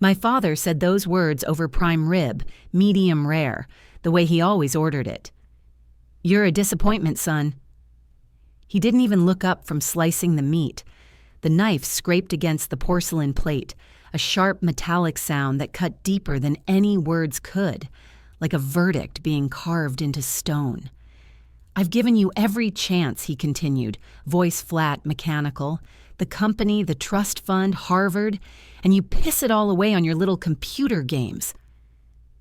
My father said those words over prime rib, medium rare, the way he always ordered it. "You're a disappointment, son." He didn't even look up from slicing the meat. The knife scraped against the porcelain plate, a sharp metallic sound that cut deeper than any words could, like a verdict being carved into stone. "I've given you every chance," he continued, voice flat, mechanical. "The company, the trust fund, Harvard, and you piss it all away on your little computer games."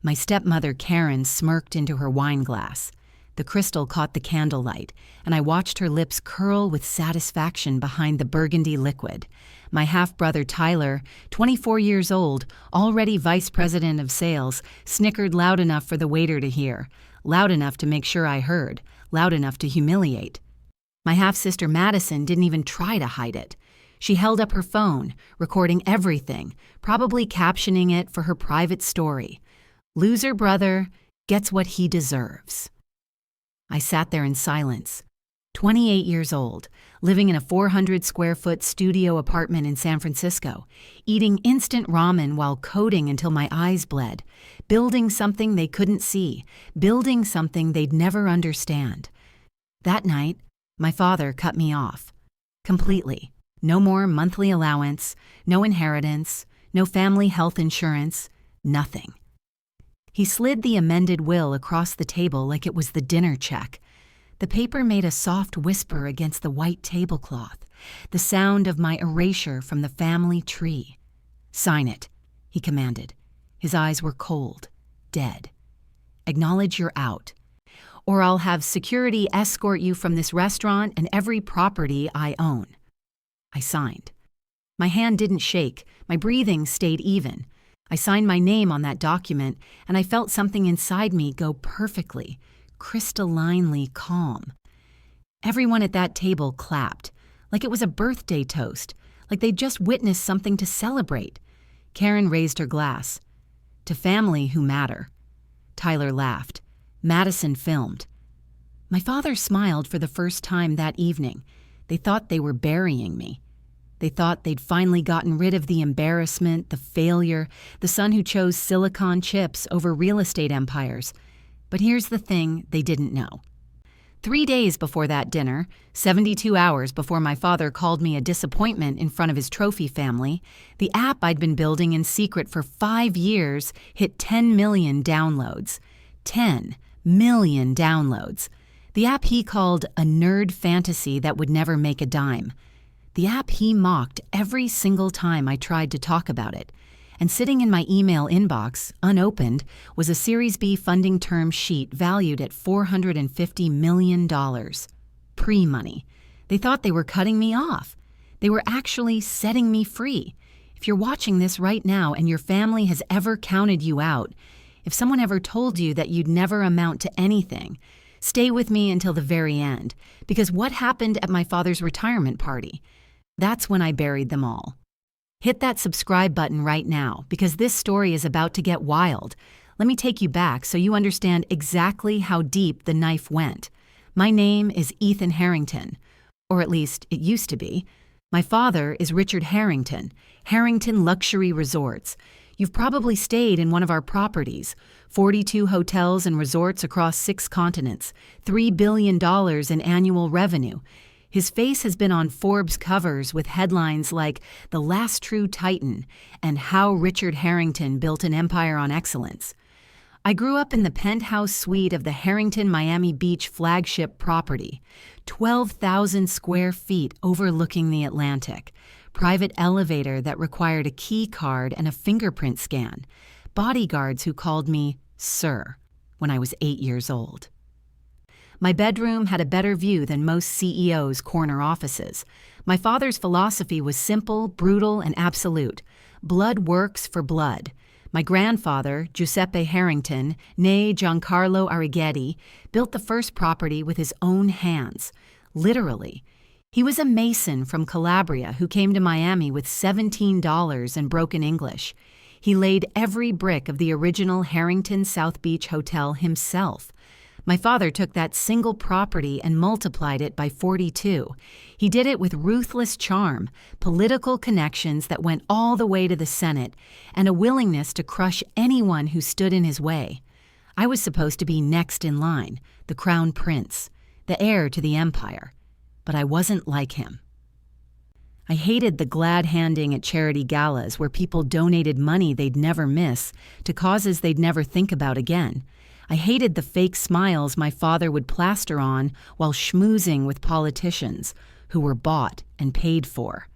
My stepmother, Karen, smirked into her wine glass. The crystal caught the candlelight, and I watched her lips curl with satisfaction behind the burgundy liquid. My half-brother Tyler, 24 years old, already vice president of sales, snickered loud enough for the waiter to hear, loud enough to make sure I heard, loud enough to humiliate. My half-sister Madison didn't even try to hide it. She held up her phone, recording everything, probably captioning it for her private story. "Loser brother gets what he deserves." I sat there in silence. 28 years old, living in a 400-square-foot studio apartment in San Francisco, eating instant ramen while coding until my eyes bled, building something they couldn't see, building something they'd never understand. That night, my father cut me off. Completely. No more monthly allowance, no inheritance, no family health insurance, nothing. He slid the amended will across the table like it was the dinner check. The paper made a soft whisper against the white tablecloth, the sound of my erasure from the family tree. "Sign it," he commanded. His eyes were cold, dead. "Acknowledge you're out, or I'll have security escort you from this restaurant and every property I own." I signed. My hand didn't shake, my breathing stayed even. I signed my name on that document, and I felt something inside me go perfectly, crystallinely calm. Everyone at that table clapped, like it was a birthday toast, like they'd just witnessed something to celebrate. Karen raised her glass. "To family who matter." Tyler laughed. Madison filmed. My father smiled for the first time that evening. They thought they were burying me. They thought they'd finally gotten rid of the embarrassment, the failure, the son who chose silicon chips over real estate empires. But here's the thing they didn't know. 3 days before that dinner, 72 hours before my father called me a disappointment in front of his trophy family, the app I'd been building in secret for 5 years hit 10 million downloads. 10 million downloads. The app he called a nerd fantasy that would never make a dime. The app he mocked every single time I tried to talk about it. And sitting in my email inbox, unopened, was a Series B funding term sheet valued at $450 million. Pre-money. They thought they were cutting me off. They were actually setting me free. If you're watching this right now and your family has ever counted you out, if someone ever told you that you'd never amount to anything, stay with me until the very end, because what happened at my father's retirement party? That's when I buried them all. Hit that subscribe button right now, because this story is about to get wild. Let me take you back so you understand exactly how deep the knife went. My name is Ethan Harrington, or at least it used to be. My father is Richard Harrington, Harrington Luxury Resorts. You've probably stayed in one of our properties, 42 hotels and resorts across 6 continents, $3 billion in annual revenue. His face has been on Forbes covers with headlines like "The Last True Titan" and "How Richard Harrington Built an Empire on Excellence." I grew up in the penthouse suite of the Harrington Miami Beach flagship property, 12,000 square feet overlooking the Atlantic, private elevator that required a key card and a fingerprint scan, bodyguards who called me Sir when I was 8 years old. My bedroom had a better view than most CEOs' corner offices. My father's philosophy was simple, brutal, and absolute. Blood works for blood. My grandfather, Giuseppe Harrington, née Giancarlo Arrighetti, built the first property with his own hands. Literally. He was a mason from Calabria who came to Miami with $17 and broken English. He laid every brick of the original Harrington South Beach Hotel himself. My father took that single property and multiplied it by 42. He did it with ruthless charm, political connections that went all the way to the Senate, and a willingness to crush anyone who stood in his way. I was supposed to be next in line, the crown prince, the heir to the empire. But I wasn't like him. I hated the glad handing at charity galas where people donated money they'd never miss to causes they'd never think about again. I hated the fake smiles my father would plaster on while schmoozing with politicians who were bought and paid for.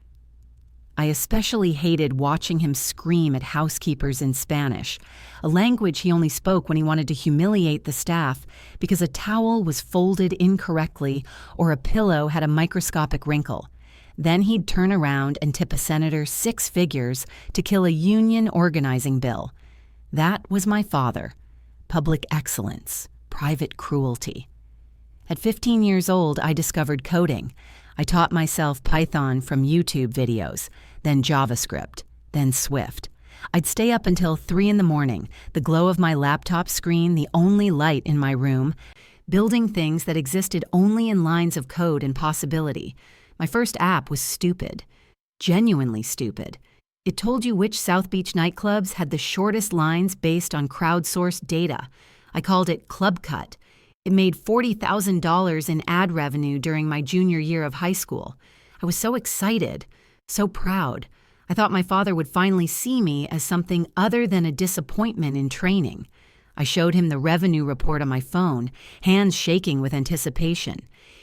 I especially hated watching him scream at housekeepers in Spanish, a language he only spoke when he wanted to humiliate the staff because a towel was folded incorrectly or a pillow had a microscopic wrinkle. Then he'd turn around and tip a senator 6 figures to kill a union organizing bill. That was my father. Public excellence, private cruelty. At 15 years old, I discovered coding. I taught myself Python from YouTube videos, then JavaScript, then Swift. I'd stay up until 3 in the morning, the glow of my laptop screen the only light in my room, building things that existed only in lines of code and possibility. My first app was stupid, genuinely stupid. It told you which South Beach nightclubs had the shortest lines based on crowdsourced data. I called it Club Cut. It made $40,000 in ad revenue during my junior year of high school. I was so excited, so proud. I thought my father would finally see me as something other than a disappointment in training. I showed him the revenue report on my phone, hands shaking with anticipation.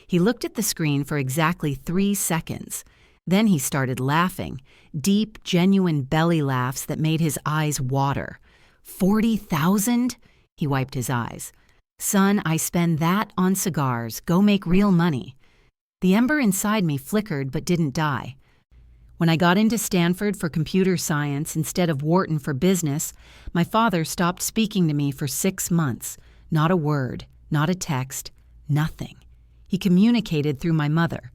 He looked at the screen for exactly 3 seconds. Then he started laughing, deep, genuine belly laughs that made his eyes water. 40,000? He wiped his eyes. Son, I spend that on cigars. Go make real money. The ember inside me flickered but didn't die. When I got into Stanford for computer science instead of Wharton for business, my father stopped speaking to me for 6 months. Not a word, not a text, nothing. He communicated through my mother.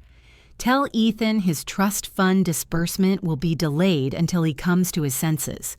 Tell Ethan his trust fund disbursement will be delayed until he comes to his senses.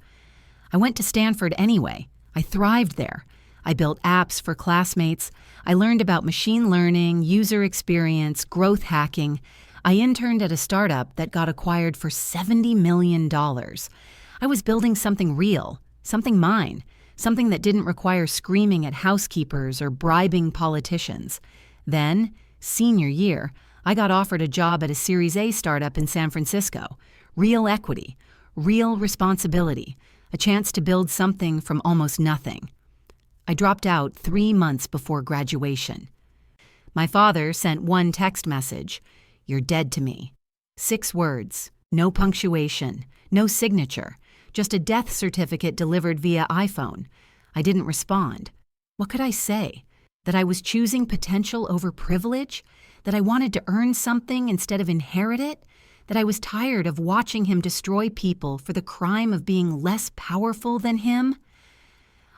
I went to Stanford anyway. I thrived there. I built apps for classmates. I learned about machine learning, user experience, growth hacking. I interned at a startup that got acquired for $70 million. I was building something real, something mine, something that didn't require screaming at housekeepers or bribing politicians. Then, senior year, I got offered a job at a Series A startup in San Francisco. Real equity, real responsibility, a chance to build something from almost nothing. I dropped out 3 months before graduation. My father sent one text message, "You're dead to me." 6 words, no punctuation, no signature, just a death certificate delivered via iPhone. I didn't respond. What could I say? That I was choosing potential over privilege? That I wanted to earn something instead of inherit it? That I was tired of watching him destroy people for the crime of being less powerful than him?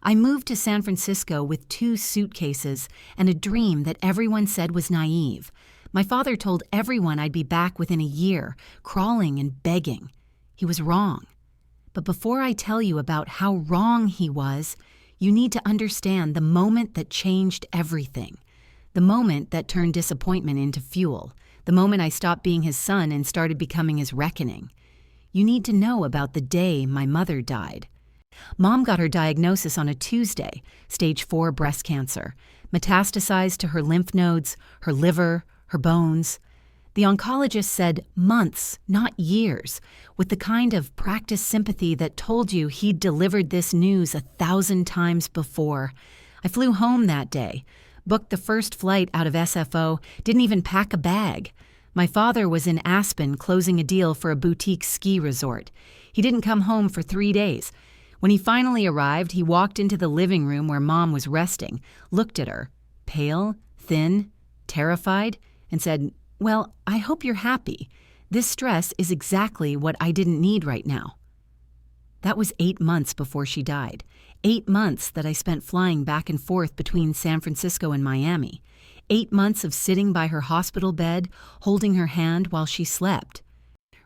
I moved to San Francisco with 2 suitcases and a dream that everyone said was naive. My father told everyone I'd be back within a year, crawling and begging. He was wrong. But before I tell you about how wrong he was, you need to understand the moment that changed everything. The moment that turned disappointment into fuel. The moment I stopped being his son and started becoming his reckoning. You need to know about the day my mother died. Mom got her diagnosis on a Tuesday, stage 4 breast cancer, metastasized to her lymph nodes, her liver, her bones. The oncologist said months, not years, with the kind of practiced sympathy that told you he'd delivered this news 1,000 times before. I flew home that day, booked the first flight out of SFO, didn't even pack a bag. My father was in Aspen closing a deal for a boutique ski resort. He didn't come home for 3 days. When he finally arrived, he walked into the living room where Mom was resting, looked at her, pale, thin, terrified, and said, "Well, I hope you're happy. This stress is exactly what I didn't need right now." That was 8 months before she died. 8 months that I spent flying back and forth between San Francisco and Miami. 8 months of sitting by her hospital bed, holding her hand while she slept.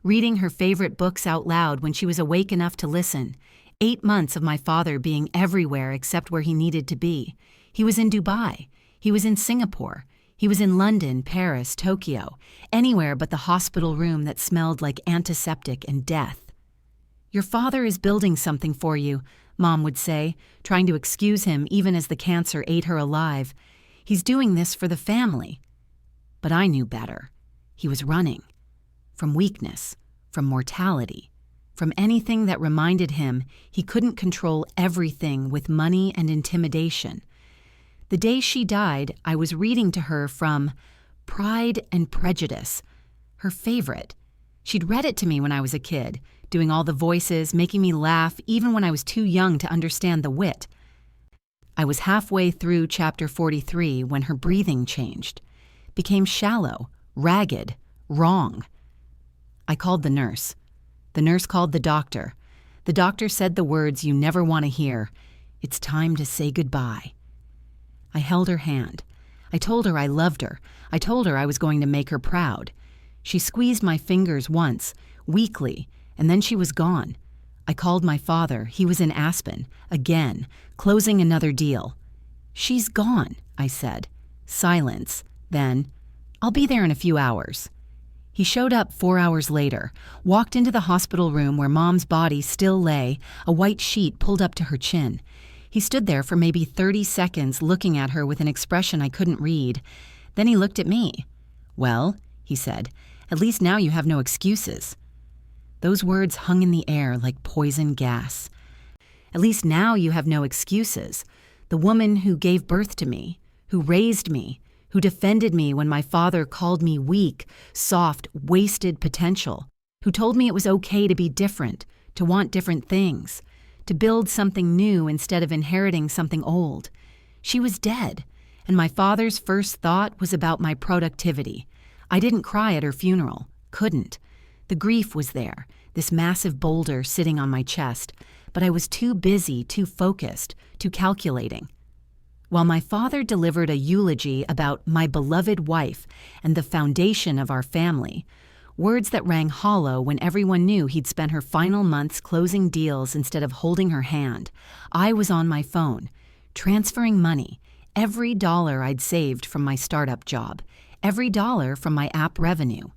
Reading her favorite books out loud when she was awake enough to listen. 8 months of my father being everywhere except where he needed to be. He was in Dubai. He was in Singapore. He was in London, Paris, Tokyo, anywhere but the hospital room that smelled like antiseptic and death. "Your father is building something for you," Mom would say, trying to excuse him even as the cancer ate her alive. "He's doing this for the family." But I knew better. He was running. From weakness, from mortality, from anything that reminded him he couldn't control everything with money and intimidation. The day she died, I was reading to her from Pride and Prejudice, her favorite. She'd read it to me when I was a kid, doing all the voices, making me laugh even when I was too young to understand the wit. I was halfway through chapter 43 when her breathing changed, became shallow, ragged, wrong. I called the nurse. The nurse called the doctor. The doctor said the words you never want to hear. "It's time to say goodbye." I held her hand. I told her I loved her. I told her I was going to make her proud. She squeezed my fingers once, weakly, and then she was gone. I called my father. He was in Aspen, again, closing another deal. "She's gone," I said. Silence. Then, "I'll be there in a few hours." He showed up 4 hours later, walked into the hospital room where Mom's body still lay, a white sheet pulled up to her chin. He stood there for maybe 30 seconds looking at her with an expression I couldn't read. Then he looked at me. "Well," he said, "at least now you have no excuses." Those words hung in the air like poison gas. At least now you have no excuses. The woman who gave birth to me, who raised me, who defended me when my father called me weak, soft, wasted potential, who told me it was okay to be different, to want different things, to build something new instead of inheriting something old. She was dead, and my father's first thought was about my productivity. I didn't cry at her funeral. Couldn't. The grief was there, this massive boulder sitting on my chest, but I was too busy, too focused, too calculating. While my father delivered a eulogy about my beloved wife and the foundation of our family, words that rang hollow when everyone knew he'd spent her final months closing deals instead of holding her hand, I was on my phone, transferring money, every dollar I'd saved from my startup job, every dollar from my app revenue,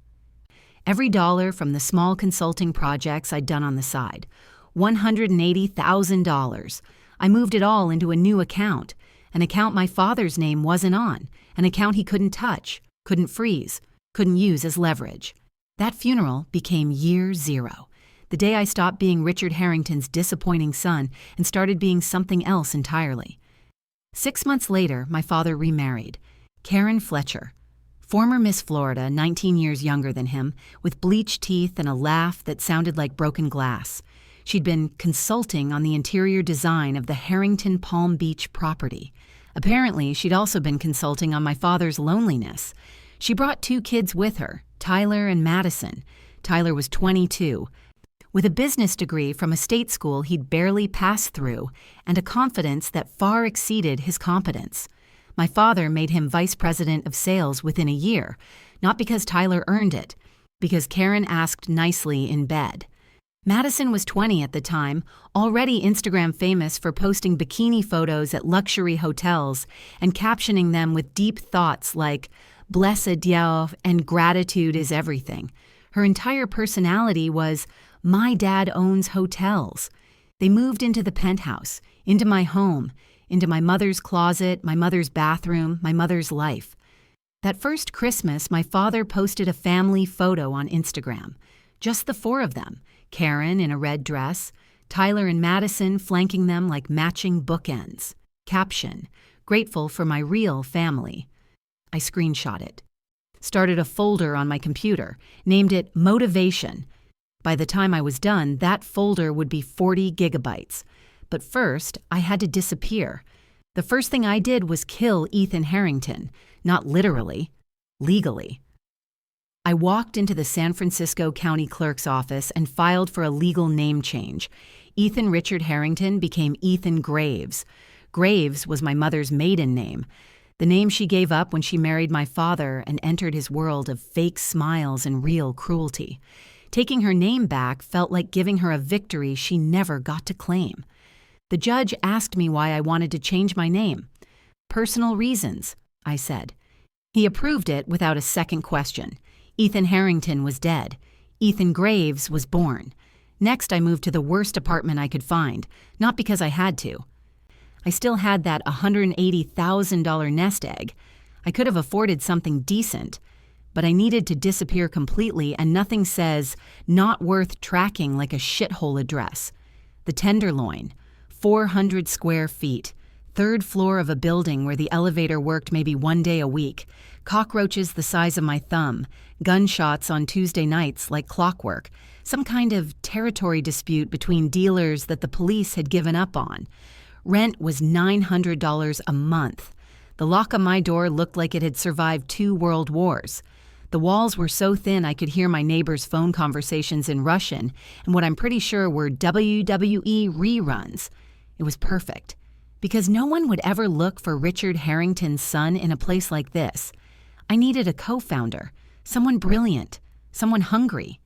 every dollar from the small consulting projects I'd done on the side, $180,000. I moved it all into a new account, an account my father's name wasn't on, an account he couldn't touch, couldn't freeze, couldn't use as leverage. That funeral became year zero, the day I stopped being Richard Harrington's disappointing son and started being something else entirely. 6 months later, my father remarried. Karen Fletcher, former Miss Florida, 19 years younger than him, with bleached teeth and a laugh that sounded like broken glass. She'd been consulting on the interior design of the Harrington Palm Beach property. Apparently, she'd also been consulting on my father's loneliness. She brought 2 kids with her, Tyler and Madison. Tyler was 22, with a business degree from a state school he'd barely passed through and a confidence that far exceeded his competence. My father made him vice president of sales within a year, not because Tyler earned it, because Karen asked nicely in bed. Madison was 20 at the time, already Instagram famous for posting bikini photos at luxury hotels and captioning them with deep thoughts like, "Blessed Dieu" and "Gratitude is everything." Her entire personality was, "My dad owns hotels." They moved into the penthouse, into my home, into my mother's closet, my mother's bathroom, my mother's life. That first Christmas, my father posted a family photo on Instagram. Just the 4 of them, Karen in a red dress, Tyler and Madison flanking them like matching bookends. Caption, "Grateful for my real family." I screenshot it. Started a folder on my computer, named it Motivation. By the time I was done, that folder would be 40 gigabytes. But first, I had to disappear. The first thing I did was kill Ethan Harrington, not literally, legally. I walked into the San Francisco County Clerk's office and filed for a legal name change. Ethan Richard Harrington became Ethan Graves. Graves was my mother's maiden name, the name she gave up when she married my father and entered his world of fake smiles and real cruelty. Taking her name back felt like giving her a victory she never got to claim. The judge asked me why I wanted to change my name. "Personal reasons," I said. He approved it without a second question. Ethan Harrington was dead. Ethan Graves was born. Next, I moved to the worst apartment I could find, not because I had to. I still had that $180,000 nest egg. I could have afforded something decent, but I needed to disappear completely, and nothing says not worth tracking like a shithole address. The Tenderloin, 400 square feet, third floor of a building where the elevator worked maybe one day a week, cockroaches the size of my thumb, gunshots on Tuesday nights like clockwork, some kind of territory dispute between dealers that the police had given up on. Rent was $900 a month. The lock on my door looked like it had survived 2 world wars. The walls were so thin I could hear my neighbors' phone conversations in Russian and what I'm pretty sure were WWE reruns. It was perfect, because no one would ever look for Richard Harrington's son in a place like this. I needed a co-founder, someone brilliant, someone hungry.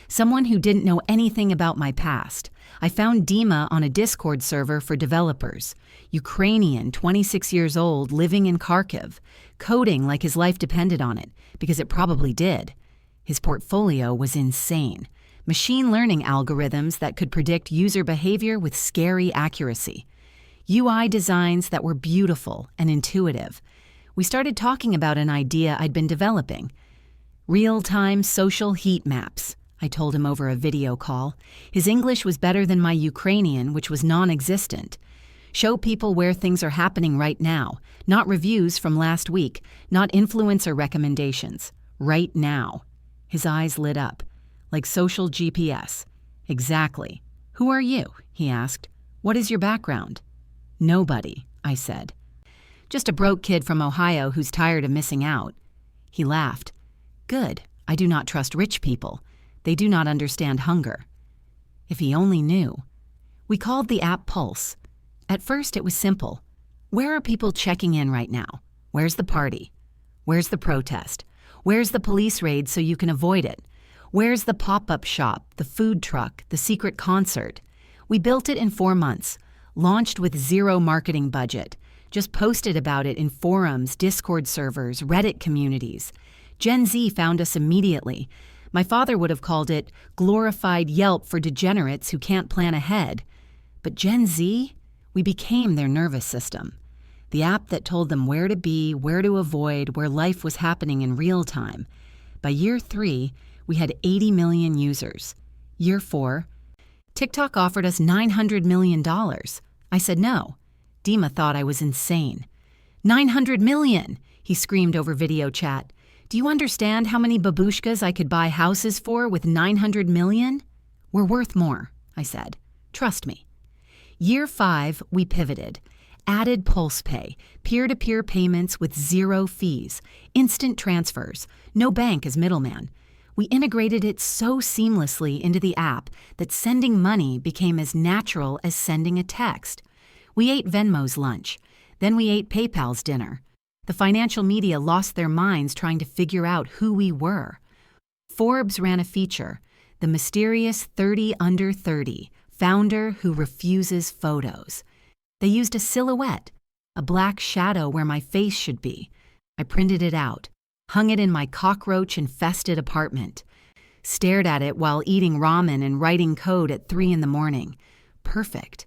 Someone who didn't know anything about my past. I found Dima on a Discord server for developers. Ukrainian, 26 years old, living in Kharkiv, coding like his life depended on it, because it probably did. His portfolio was insane. Machine learning algorithms that could predict user behavior with scary accuracy. UI designs that were beautiful and intuitive. We started talking about an idea I'd been developing. Real-time social heat maps. I told him over a video call. His English was better than my Ukrainian, which was non-existent. Show people where things are happening right now, not reviews from last week, not influencer recommendations. Right now. His eyes lit up, like social GPS. Exactly. Who are you? He asked. What is your background? Nobody, I said. Just a broke kid from Ohio who's tired of missing out. He laughed. Good. I do not trust rich people. They do not understand hunger. If he only knew. We called the app Pulse. At first it was simple. Where are people checking in right now? Where's the party? Where's the protest? Where's the police raid so you can avoid it? Where's the pop-up shop, the food truck, the secret concert? We built it in 4 months, launched with 0 marketing budget, just posted about it in forums, Discord servers, Reddit communities. Gen Z found us immediately. My father would have called it glorified Yelp for degenerates who can't plan ahead. But Gen Z? We became their nervous system. The app that told them where to be, where to avoid, where life was happening in real time. By year 3, we had 80 million users. Year 4, TikTok offered us $900 million. I said no. Dima thought I was insane. $900 million, he screamed over video chat. Do you understand how many babushkas I could buy houses for with $900 million? We're worth more, I said. Trust me. Year 5, we pivoted. Added Pulse Pay, peer-to-peer payments with 0 fees, instant transfers, no bank as middleman. We integrated it so seamlessly into the app that sending money became as natural as sending a text. We ate Venmo's lunch. Then we ate PayPal's dinner. The financial media lost their minds trying to figure out who we were. Forbes ran a feature, The Mysterious 30 Under 30, Founder Who Refuses Photos. They used a silhouette, a black shadow where my face should be. I printed it out, hung it in my cockroach-infested apartment, stared at it while eating ramen and writing code at 3 a.m. Perfect.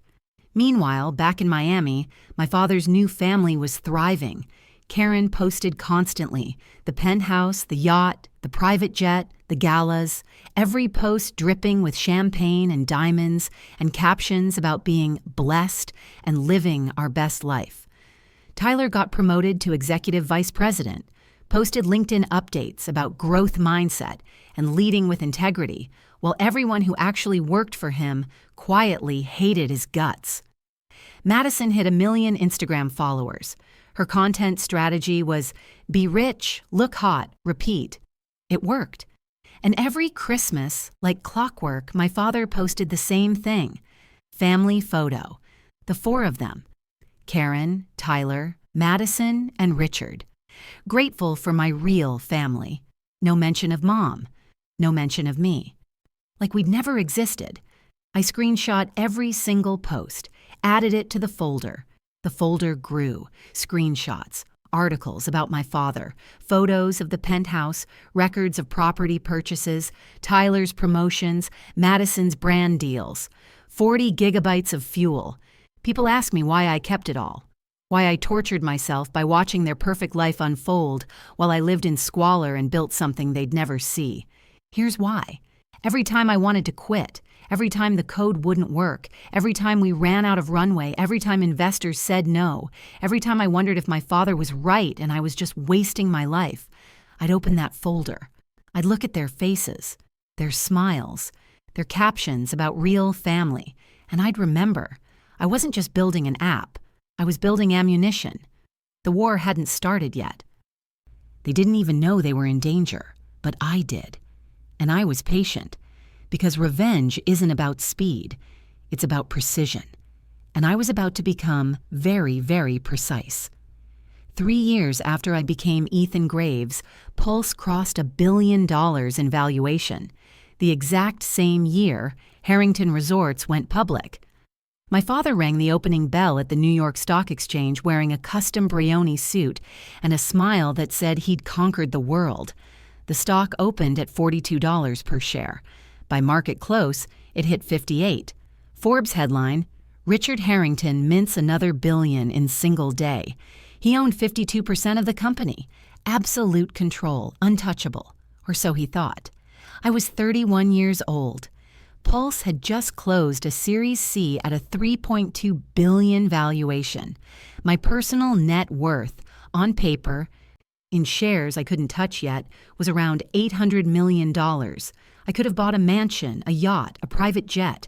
Meanwhile, back in Miami, my father's new family was thriving. Karen posted constantly, the penthouse, the yacht, the private jet, the galas, every post dripping with champagne and diamonds and captions about being blessed and living our best life. Tyler got promoted to executive vice president, posted LinkedIn updates about growth mindset and leading with integrity, while everyone who actually worked for him quietly hated his guts. Madison hit 1 million Instagram followers. Her content strategy was be rich, look hot, repeat. It worked. And every Christmas, like clockwork, my father posted the same thing. Family photo. The 4 of them. Karen, Tyler, Madison, and Richard. Grateful for my real family. No mention of mom. No mention of me. Like we'd never existed. I screenshot every single post, added it to the folder. The folder grew. Screenshots. articles about my father, photos of the penthouse, records of property purchases, Tyler's promotions, Madison's brand deals, 40 gigabytes of fuel. People ask me why I kept it all, why I tortured myself by watching their perfect life unfold while I lived in squalor and built something they'd never see. Here's why. Every time I wanted to quit, every time the code wouldn't work, every time we ran out of runway, every time investors said no, every time I wondered if my father was right and I was just wasting my life, I'd open that folder. I'd look at their faces, their smiles, their captions about real family, and I'd remember. I wasn't just building an app. I was building ammunition. The war hadn't started yet. They didn't even know they were in danger, but I did. And I was patient, because revenge isn't about speed, it's about precision. And I was about to become very, very precise. 3 years after I became Ethan Graves, Pulse crossed $1 billion in valuation. The exact same year, Harrington Resorts went public. My father rang the opening bell at the New York Stock Exchange wearing a custom Brioni suit and a smile that said he'd conquered the world. The stock opened at $42 per share. By market close, it hit 58. Forbes headline, Richard Harrington mints another $1 billion in single day. He owned 52% of the company. Absolute control, untouchable. Or so he thought. I was 31 years old. Pulse had just closed a Series C at a $3.2 billion valuation. My personal net worth, on paper, in shares I couldn't touch yet, was around $800 million. I could have bought a mansion, a yacht, a private jet.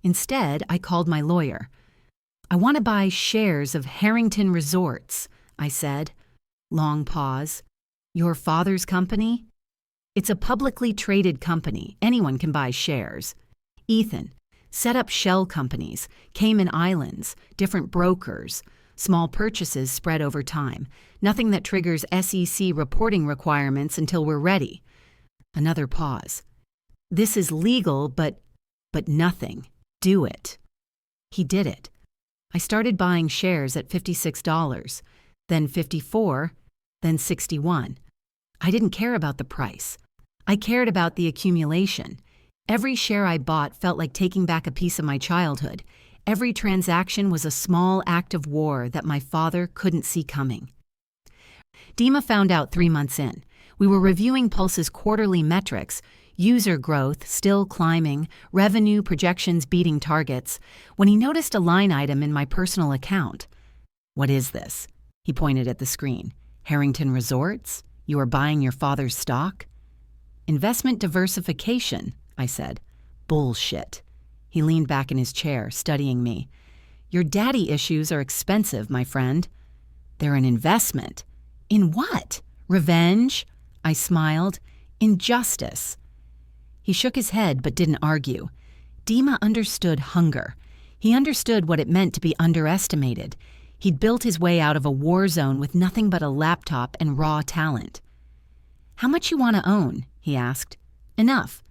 Instead, I called my lawyer. I want to buy shares of Harrington Resorts, I said. Long pause. Your father's company? It's a publicly traded company. Anyone can buy shares. Ethan, set up shell companies, Cayman Islands, different brokers, small purchases spread over time, nothing that triggers SEC reporting requirements until we're ready. Another pause. This is legal, but nothing. Do it. He did it. I started buying shares at $56, then $54, then $61. I didn't care about the price. I cared about the accumulation. Every share I bought felt like taking back a piece of my childhood. Every transaction was a small act of war that my father couldn't see coming. Dima found out 3 months in. We were reviewing Pulse's quarterly metrics, user growth still climbing, revenue projections beating targets, when he noticed a line item in my personal account. What is this? He pointed at the screen. Harrington Resorts? You are buying your father's stock? Investment diversification, I said. Bullshit. He leaned back in his chair, studying me. Your daddy issues are expensive, my friend. They're an investment. In what? Revenge? I smiled. Injustice. He shook his head but didn't argue. Dima understood hunger. He understood what it meant to be underestimated. He'd built his way out of a war zone with nothing but a laptop and raw talent. How much you want to own? He asked. Enough.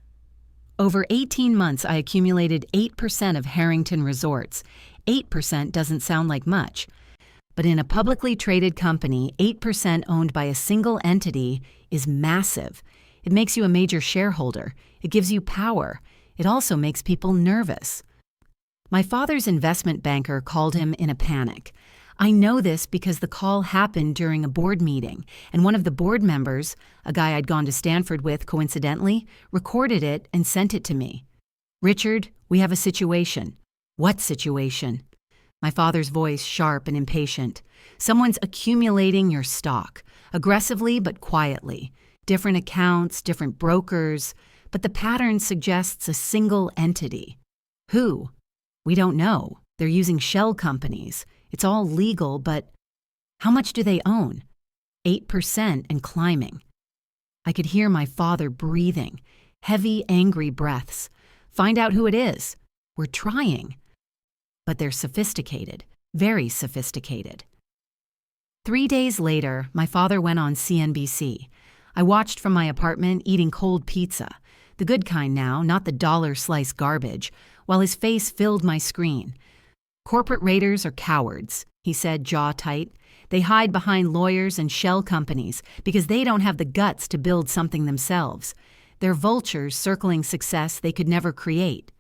Over 18 months, I accumulated 8% of Harrington Resorts. 8% doesn't sound like much. But in a publicly traded company, 8% owned by a single entity is massive. It makes you a major shareholder. It gives you power. It also makes people nervous. My father's investment banker called him in a panic. I know this because the call happened during a board meeting, and one of the board members, a guy I'd gone to Stanford with coincidentally, recorded it and sent it to me. Richard, we have a situation. What situation? My father's voice sharp and impatient. Someone's accumulating your stock, aggressively but quietly. Different accounts, different brokers, but the pattern suggests a single entity. Who? We don't know. They're using shell companies. It's all legal, but how much do they own? 8% and climbing. I could hear my father breathing, heavy, angry breaths. Find out who it is. We're trying. But they're sophisticated, very sophisticated. 3 days later, my father went on CNBC. I watched from my apartment eating cold pizza, the good kind now, not the dollar slice garbage, while his face filled my screen. Corporate raiders are cowards, he said, jaw tight. They hide behind lawyers and shell companies because they don't have the guts to build something themselves. They're vultures circling success they could never create.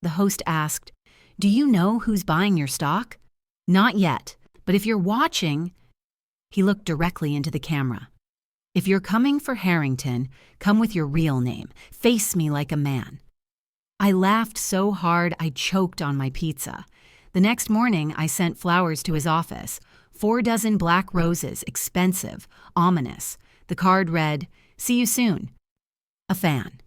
The host asked, "Do you know who's buying your stock?" "Not yet, but if you're watching..." He looked directly into the camera. "If you're coming for Harrington, come with your real name. Face me like a man." I laughed so hard I choked on my pizza. The next morning, I sent flowers to his office. 4 dozen black roses, expensive, ominous. The card read, "See you soon. A fan."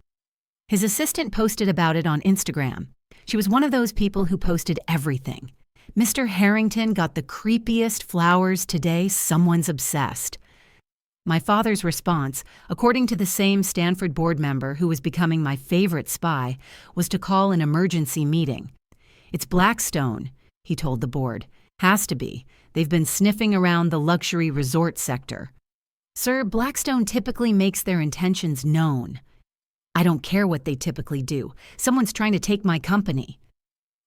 His assistant posted about it on Instagram. She was one of those people who posted everything. "Mr. Harrington got the creepiest flowers today, someone's obsessed." My father's response, according to the same Stanford board member who was becoming my favorite spy, was to call an emergency meeting. "It's Blackstone," he told the board. "Has to be. They've been sniffing around the luxury resort sector." "Sir, Blackstone typically makes their intentions known." "I don't care what they typically do. Someone's trying to take my company."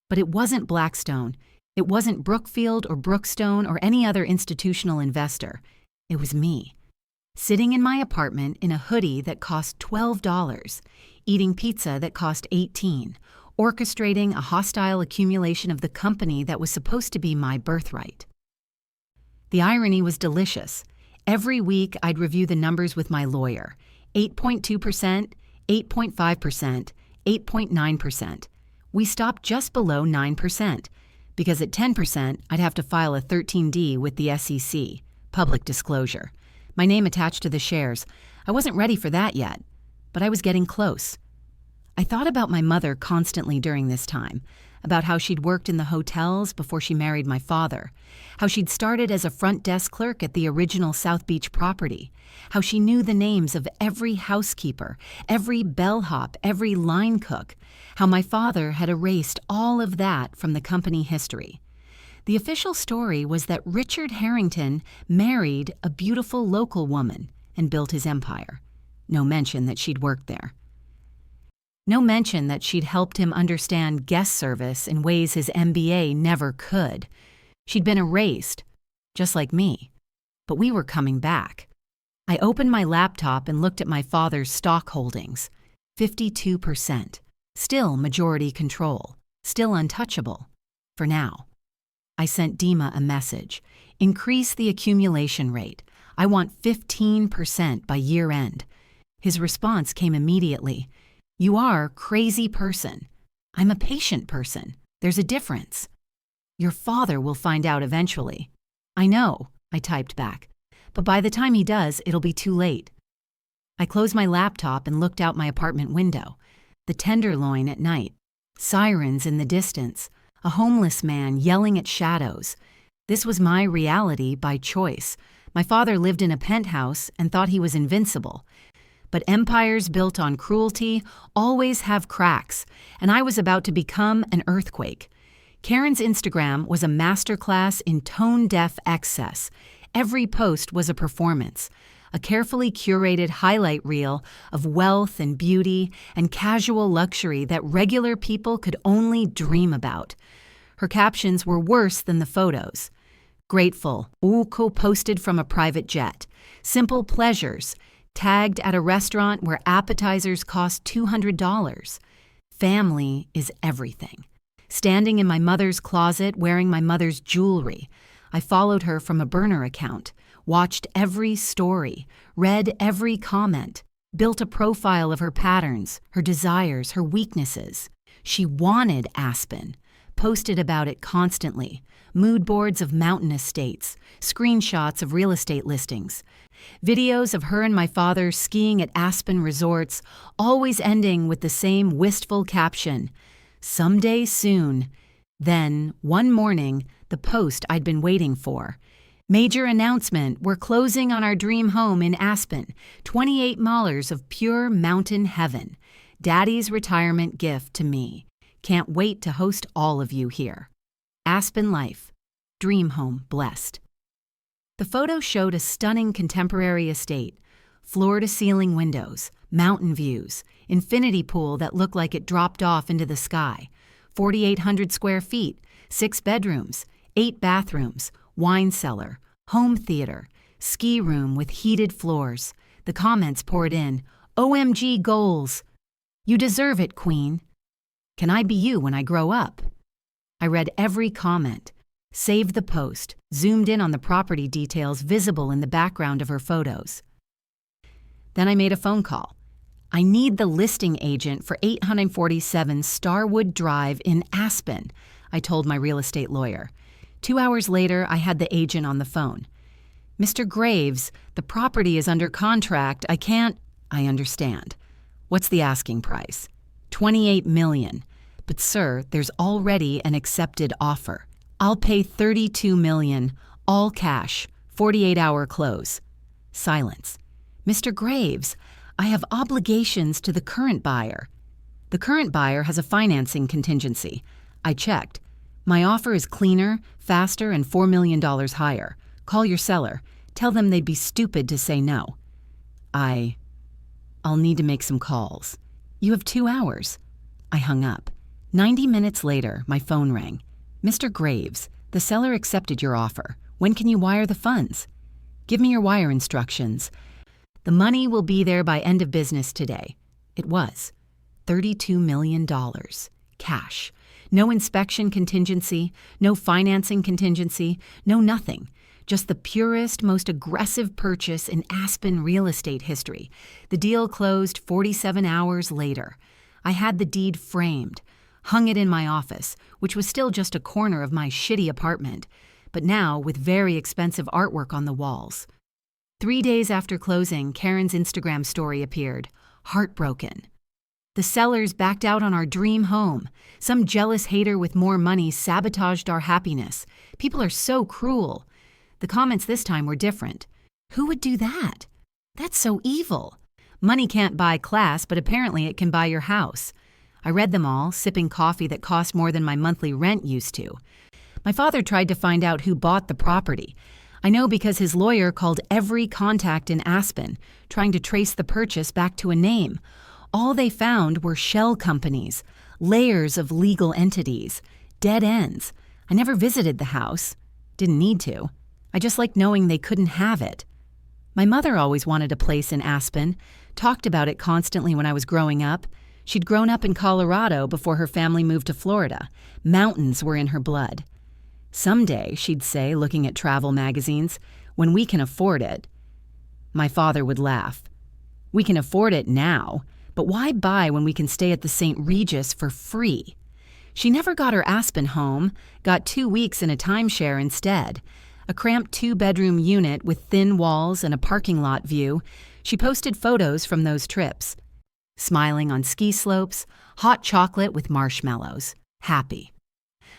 But it wasn't Blackstone. It wasn't Brookfield or Brookstone or any other institutional investor. It was me. Sitting in my apartment in a hoodie that cost $12, eating pizza that cost $18, orchestrating a hostile accumulation of the company that was supposed to be my birthright. The irony was delicious. Every week I'd review the numbers with my lawyer. 8.2%, 8.5%, 8.9%. We stopped just below 9%, because at 10% I'd have to file a 13D with the SEC, public disclosure. My name attached to the shares. I wasn't ready for that yet, but I was getting close. I thought about my mother constantly during this time, about how she'd worked in the hotels before she married my father, how she'd started as a front desk clerk at the original South Beach property, how she knew the names of every housekeeper, every bellhop, every line cook, how my father had erased all of that from the company history. The official story was that Richard Harrington married a beautiful local woman and built his empire. No mention that she'd worked there. No mention that she'd helped him understand guest service in ways his MBA never could. She'd been erased, just like me. But we were coming back. I opened my laptop and looked at my father's stock holdings. 52%. Still majority control. Still untouchable. For now. I sent Dima a message. "Increase the accumulation rate. I want 15% by year end." His response came immediately. "You are crazy person. I'm a patient person. There's a difference." "Your father will find out eventually." "I know," I typed back. "But by the time he does, it'll be too late." I closed my laptop and looked out my apartment window. The Tenderloin at night. Sirens in the distance. A homeless man yelling at shadows. This was my reality by choice. My father lived in a penthouse and thought he was invincible. But empires built on cruelty always have cracks, and I was about to become an earthquake. Karen's Instagram was a masterclass in tone-deaf excess. Every post was a performance, a carefully curated highlight reel of wealth and beauty and casual luxury that regular people could only dream about. Her captions were worse than the photos. Grateful, Uko posted from a private jet. Simple pleasures, tagged at a restaurant where appetizers cost $200. Family is everything. Standing in my mother's closet wearing my mother's jewelry. I followed her from a burner account, watched every story, read every comment, built a profile of her patterns, her desires, her weaknesses. She wanted Aspen, posted about it constantly, mood boards of mountain estates, screenshots of real estate listings, videos of her and my father skiing at Aspen resorts, always ending with the same wistful caption, "Someday soon." Then, one morning, the post I'd been waiting for. "Major announcement, we're closing on our dream home in Aspen, 28 milers of pure mountain heaven. Daddy's retirement gift to me. Can't wait to host all of you here. Aspen life. Dream home blessed." The photo showed a stunning contemporary estate, floor-to-ceiling windows, mountain views, infinity pool that looked like it dropped off into the sky, 4,800 square feet, 6 bedrooms, 8 bathrooms, wine cellar, home theater, ski room with heated floors. The comments poured in. OMG goals! You deserve it, Queen. Can I be you when I grow up? I read every comment, saved the post, zoomed in on the property details visible in the background of her photos. Then I made a phone call. I need the listing agent for 847 Starwood Drive in Aspen, I told my real estate lawyer. 2 hours later, I had the agent on the phone. Mr. Graves, the property is under contract. I understand. What's the asking price? $28 million. But sir, there's already an accepted offer. I'll pay $32 million, all cash, 48-hour close. Silence. Mr. Graves, I have obligations to the current buyer. The current buyer has a financing contingency. I checked. My offer is cleaner, faster, and $4 million higher. Call your seller. Tell them they'd be stupid to say no. I'll need to make some calls. You have 2 hours. I hung up. 90 minutes later, my phone rang. Mr. Graves, the seller accepted your offer. When can you wire the funds? Give me your wire instructions. The money will be there by end of business today. It was. $32 million. Cash. No inspection contingency, no financing contingency, no nothing. Just the purest, most aggressive purchase in Aspen real estate history. The deal closed 47 hours later. I had the deed framed, hung it in my office, which was still just a corner of my shitty apartment, but now with very expensive artwork on the walls. 3 days after closing, Karen's Instagram story appeared. Heartbroken. The sellers backed out on our dream home. Some jealous hater with more money sabotaged our happiness. People are so cruel. The comments this time were different. Who would do that? That's so evil. Money can't buy class, but apparently it can buy your house. I read them all, sipping coffee that cost more than my monthly rent used to. My father tried to find out who bought the property. I know because his lawyer called every contact in Aspen, trying to trace the purchase back to a name. All they found were shell companies, layers of legal entities, dead ends. I never visited the house. Didn't need to. I just liked knowing they couldn't have it. My mother always wanted a place in Aspen, talked about it constantly when I was growing up. She'd grown up in Colorado before her family moved to Florida. Mountains were in her blood. Someday, she'd say, looking at travel magazines, when we can afford it. My father would laugh. We can afford it now, but why buy when we can stay at the St. Regis for free? She never got her Aspen home, got 2 weeks in a timeshare instead. A cramped 2-bedroom unit with thin walls and a parking lot view. She posted photos from those trips. Smiling on ski slopes, hot chocolate with marshmallows. Happy.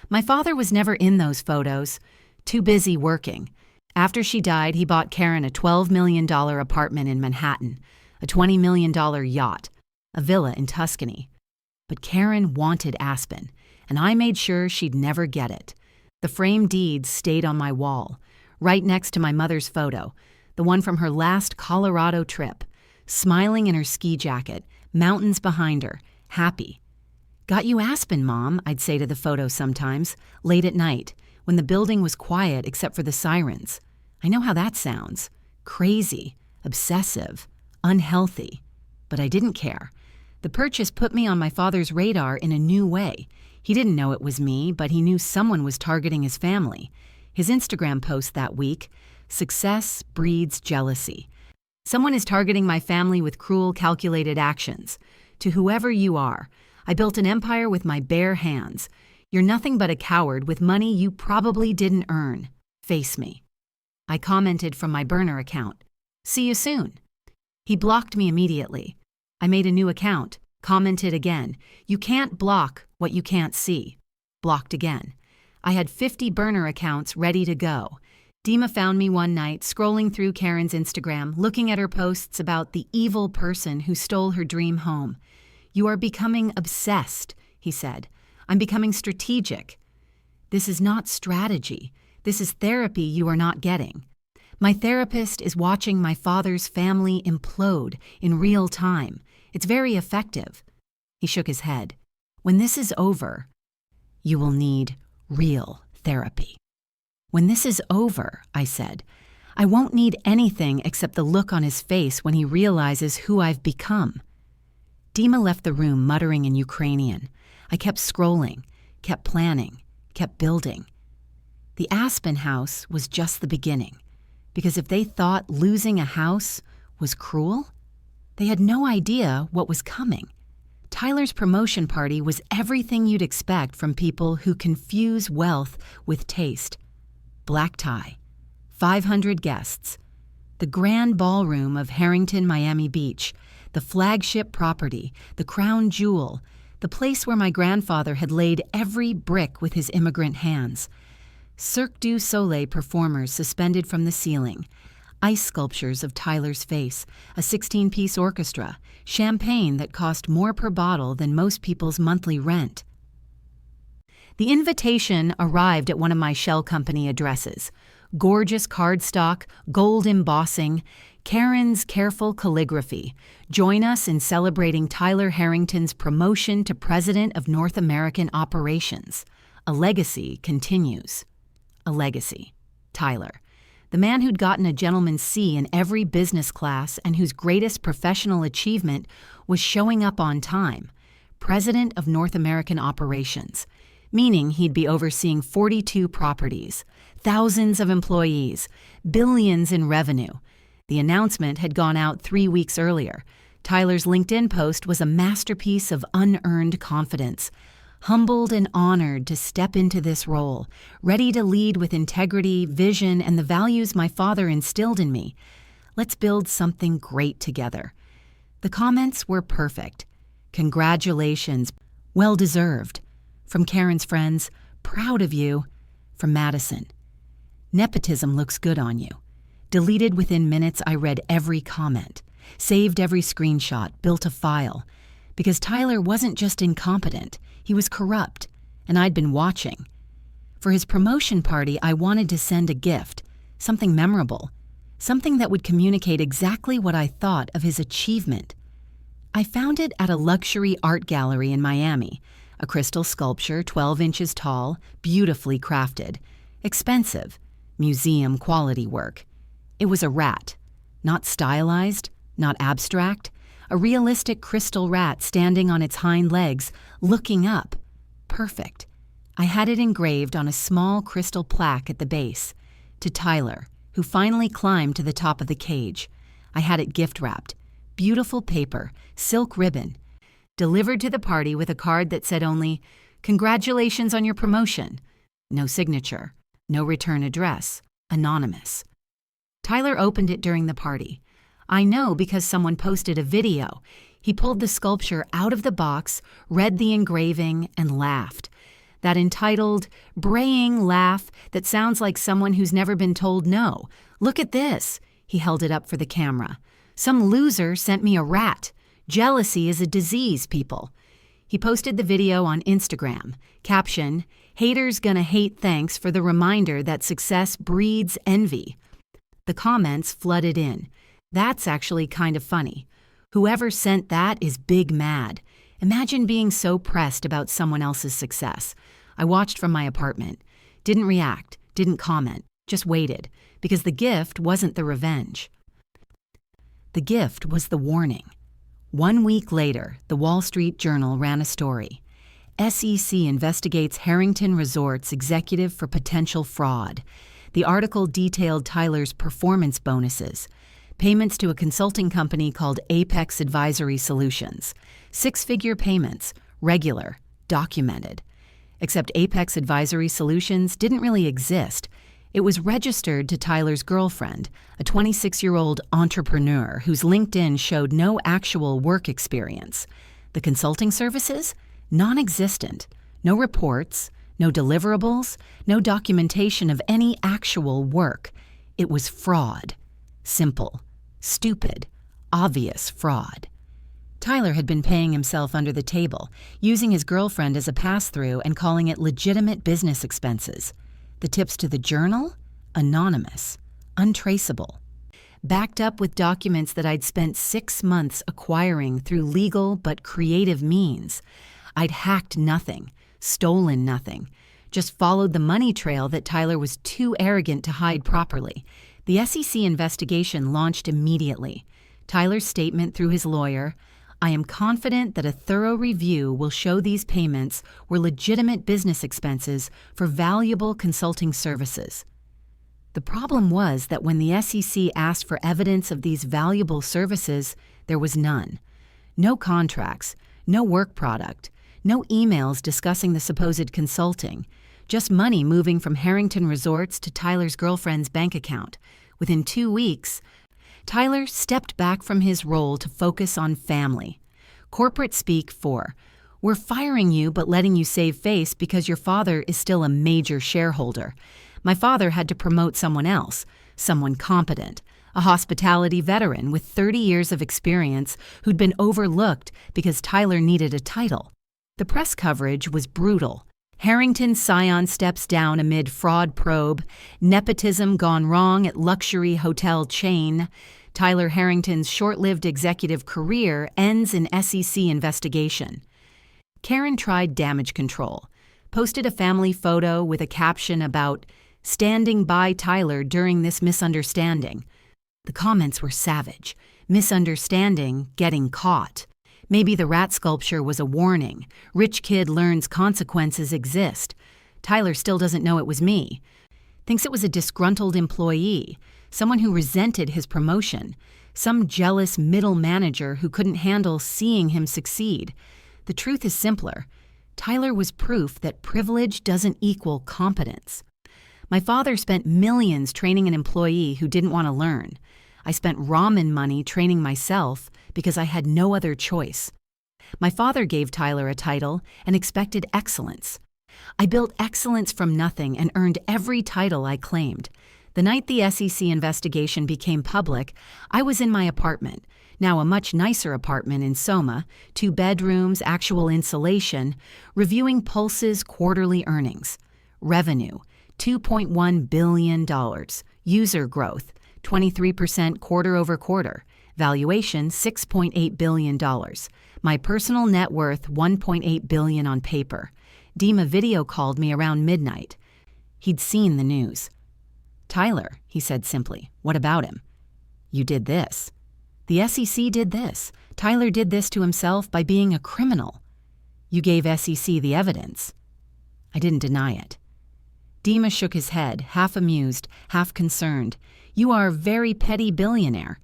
My father was never in those photos. Too busy working. After she died, he bought Karen a $12 million apartment in Manhattan, a $20 million yacht, a villa in Tuscany. But Karen wanted Aspen, and I made sure she'd never get it. The framed deeds stayed on my wall, right next to my mother's photo, the one from her last Colorado trip, smiling in her ski jacket, mountains behind her, happy. Got you Aspen, Mom, I'd say to the photo sometimes, late at night, when the building was quiet except for the sirens. I know how that sounds. Crazy, obsessive, unhealthy. But I didn't care. The purchase put me on my father's radar in a new way. He didn't know it was me, but he knew someone was targeting his family. His Instagram post that week, "Success breeds jealousy. Someone is targeting my family with cruel, calculated actions. To whoever you are, I built an empire with my bare hands. You're nothing but a coward with money you probably didn't earn. Face me." I commented from my burner account. "See you soon." He blocked me immediately. I made a new account, commented again. "You can't block what you can't see." Blocked again. I had 50 burner accounts ready to go. Dima found me one night, scrolling through Karen's Instagram, looking at her posts about the evil person who stole her dream home. "You are becoming obsessed," he said. "I'm becoming strategic." This is not strategy. This is therapy you are not getting. My therapist is watching my father's family implode in real time. It's very effective. He shook his head. "When this is over, you will need real therapy. "When this is over," I said, "I won't need anything except the look on his face when he realizes who I've become." Dima left the room muttering in Ukrainian. I kept scrolling, kept planning, kept building. The Aspen house was just the beginning, because if they thought losing a house was cruel, they had no idea what was coming. Tyler's promotion party was everything you'd expect from people who confuse wealth with taste. Black tie, 500 guests, the grand ballroom of Harrington, Miami Beach, the flagship property, the crown jewel, the place where my grandfather had laid every brick with his immigrant hands. Cirque du Soleil performers suspended from the ceiling, ice sculptures of Tyler's face, a 16-piece orchestra, champagne that cost more per bottle than most people's monthly rent. The invitation arrived at one of my shell company addresses. Gorgeous cardstock, gold embossing, Karen's careful calligraphy. Join us in celebrating Tyler Harrington's promotion to President of North American Operations. A legacy continues. A legacy. Tyler, the man who'd gotten a gentleman's C in every business class and whose greatest professional achievement was showing up on time. President of North American Operations, meaning he'd be overseeing 42 properties, thousands of employees, billions in revenue. The announcement had gone out 3 weeks earlier. Tyler's LinkedIn post was a masterpiece of unearned confidence. Humbled and honored to step into this role, ready to lead with integrity, vision, and the values my father instilled in me. Let's build something great together. The comments were perfect. Congratulations, well deserved. From Karen's friends, proud of you. From Madison, nepotism looks good on you. Deleted within minutes, I read every comment, saved every screenshot, built a file. Because Tyler wasn't just incompetent, he was corrupt, and I'd been watching. For his promotion party, I wanted to send a gift, something memorable, something that would communicate exactly what I thought of his achievement. I found it at a luxury art gallery in Miami, a crystal sculpture 12 inches tall, beautifully crafted, expensive, museum quality work. It was a rat, not stylized, not abstract, a realistic crystal rat standing on its hind legs, looking up. Perfect. I had it engraved on a small crystal plaque at the base. To Tyler, who finally climbed to the top of the cage. I had it gift-wrapped. Beautiful paper, silk ribbon. Delivered to the party with a card that said only, "Congratulations on your promotion." No signature, no return address, anonymous. Tyler opened it during the party. I know because someone posted a video. He pulled the sculpture out of the box, read the engraving, and laughed. That entitled, braying laugh that sounds like someone who's never been told no. "Look at this." He held it up for the camera. "Some loser sent me a rat. Jealousy is a disease, people." He posted the video on Instagram. Caption, "Haters gonna hate, thanks for the reminder that success breeds envy." The comments flooded in. "That's actually kind of funny. Whoever sent that is big mad. Imagine being so pressed about someone else's success." I watched from my apartment. Didn't react, didn't comment, just waited, because the gift wasn't the revenge. The gift was the warning. 1 week later, the Wall Street Journal ran a story. SEC investigates Harrington Resorts executive for potential fraud. The article detailed Tyler's performance bonuses, payments to a consulting company called Apex Advisory Solutions. 6-figure payments, regular, documented. Except Apex Advisory Solutions didn't really exist. It was registered to Tyler's girlfriend, a 26-year-old entrepreneur whose LinkedIn showed no actual work experience. The consulting services? Non-existent. No reports, no deliverables, no documentation of any actual work. It was fraud. Simple, stupid, obvious fraud. Tyler had been paying himself under the table, using his girlfriend as a pass-through and calling it legitimate business expenses. The tips to the Journal? Anonymous, untraceable. Backed up with documents that I'd spent 6 months acquiring through legal but creative means. I'd hacked nothing, stolen nothing, just followed the money trail that Tyler was too arrogant to hide properly. The SEC investigation launched immediately. Tyler's statement through his lawyer, "I am confident that a thorough review will show these payments were legitimate business expenses for valuable consulting services." The problem was that when the SEC asked for evidence of these valuable services, there was none. No contracts, no work product, no emails discussing the supposed consulting, just money moving from Harrington Resorts to Tyler's girlfriend's bank account. Within 2 weeks, Tyler stepped back from his role to focus on family. Corporate speak for, "We're firing you but letting you save face because your father is still a major shareholder. My father had to promote someone else, someone competent, a hospitality veteran with 30 years of experience who'd been overlooked because Tyler needed a title." The press coverage was brutal. Harrington's scion steps down amid fraud probe, nepotism gone wrong at luxury hotel chain. Tyler Harrington's short-lived executive career ends in SEC investigation. Karen tried damage control, posted a family photo with a caption about "standing by Tyler during this misunderstanding." The comments were savage. Misunderstanding, getting caught. Maybe the rat sculpture was a warning. Rich kid learns consequences exist. Tyler still doesn't know it was me. Thinks it was a disgruntled employee, someone who resented his promotion, some jealous middle manager who couldn't handle seeing him succeed. The truth is simpler. Tyler was proof that privilege doesn't equal competence. My father spent millions training an employee who didn't want to learn. I spent ramen money training myself because I had no other choice. My father gave Tyler a title and expected excellence. I built excellence from nothing and earned every title I claimed. The night the SEC investigation became public, I was in my apartment, now a much nicer apartment in Soma, 2 bedrooms, actual insulation, reviewing Pulse's quarterly earnings. Revenue, $2.1 billion. User growth, 23% quarter over quarter. Valuation, $6.8 billion. My personal net worth, $1.8 billion on paper. Dima video called me around midnight. He'd seen the news. "Tyler," he said simply, "what about him?" "You did this." "The SEC did this. Tyler did this to himself by being a criminal." "You gave SEC the evidence." I didn't deny it. Dima shook his head, half amused, half concerned. "You are a very petty billionaire."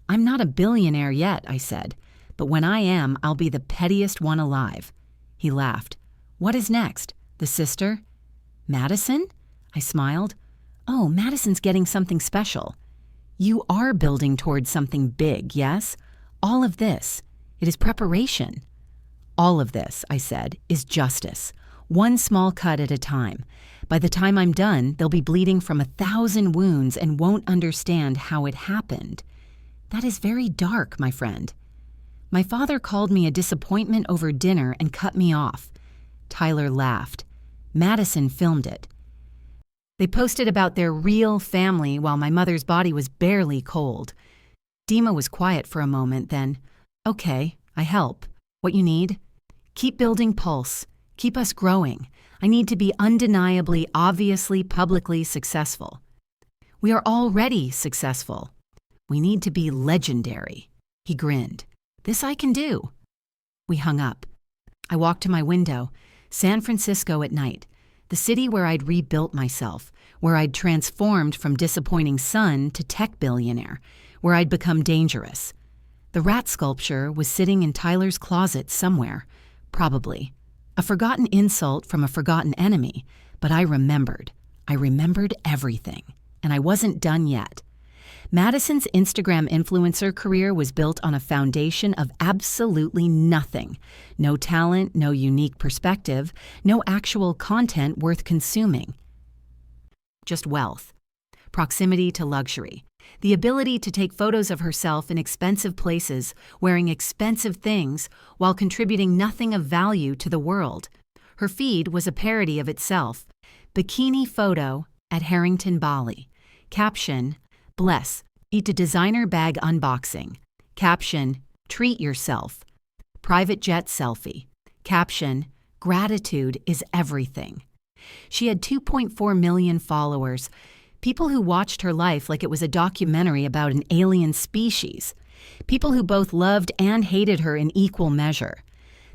"I'm not a billionaire yet," I said, "but when I am, I'll be the pettiest one alive." He laughed. "What is next? The sister?" "Madison?" I smiled. "Oh, Madison's getting something special." "You are building towards something big, yes? All of this, it is preparation." "All of this," I said, "is justice. One small cut at a time. By the time I'm done, they'll be bleeding from 1,000 wounds and won't understand how it happened." "That is very dark, my friend." "My father called me a disappointment over dinner and cut me off." Tyler laughed. "Madison filmed it. They posted about their real family while my mother's body was barely cold." Dima was quiet for a moment, then, "Okay, I help. What you need? Keep building Pulse. Keep us growing. I need to be undeniably, obviously, publicly successful." "We are already successful. We need to be legendary." He grinned. "This I can do." We hung up. I walked to my window. San Francisco at night. The city where I'd rebuilt myself, where I'd transformed from disappointing son to tech billionaire, where I'd become dangerous. The rat sculpture was sitting in Tyler's closet somewhere, probably. A forgotten insult from a forgotten enemy, but I remembered. I remembered everything, and I wasn't done yet. Madison's Instagram influencer career was built on a foundation of absolutely nothing. No talent, no unique perspective, no actual content worth consuming. Just wealth. Proximity to luxury. The ability to take photos of herself in expensive places, wearing expensive things, while contributing nothing of value to the world. Her feed was a parody of itself. Bikini photo at Harrington, Bali. Caption, "Bless, eat a designer bag unboxing." Caption, "Treat yourself." Private jet selfie. Caption, "Gratitude is everything." She had 2.4 million followers, people who watched her life like it was a documentary about an alien species, people who both loved and hated her in equal measure.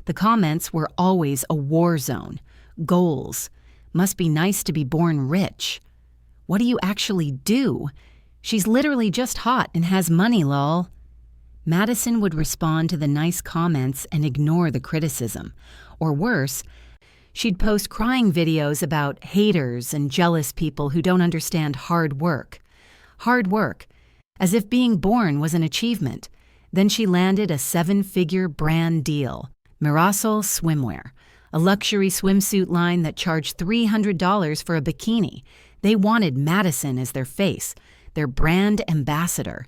The comments were always a war zone. Goals. Must be nice to be born rich. What do you actually do? She's literally just hot and has money, lol. Madison would respond to the nice comments and ignore the criticism. Or worse, she'd post crying videos about haters and jealous people who don't understand hard work. Hard work, as if being born was an achievement. Then she landed a 7-figure brand deal, Mirasol Swimwear, a luxury swimsuit line that charged $300 for a bikini. They wanted Madison as their face, their brand ambassador.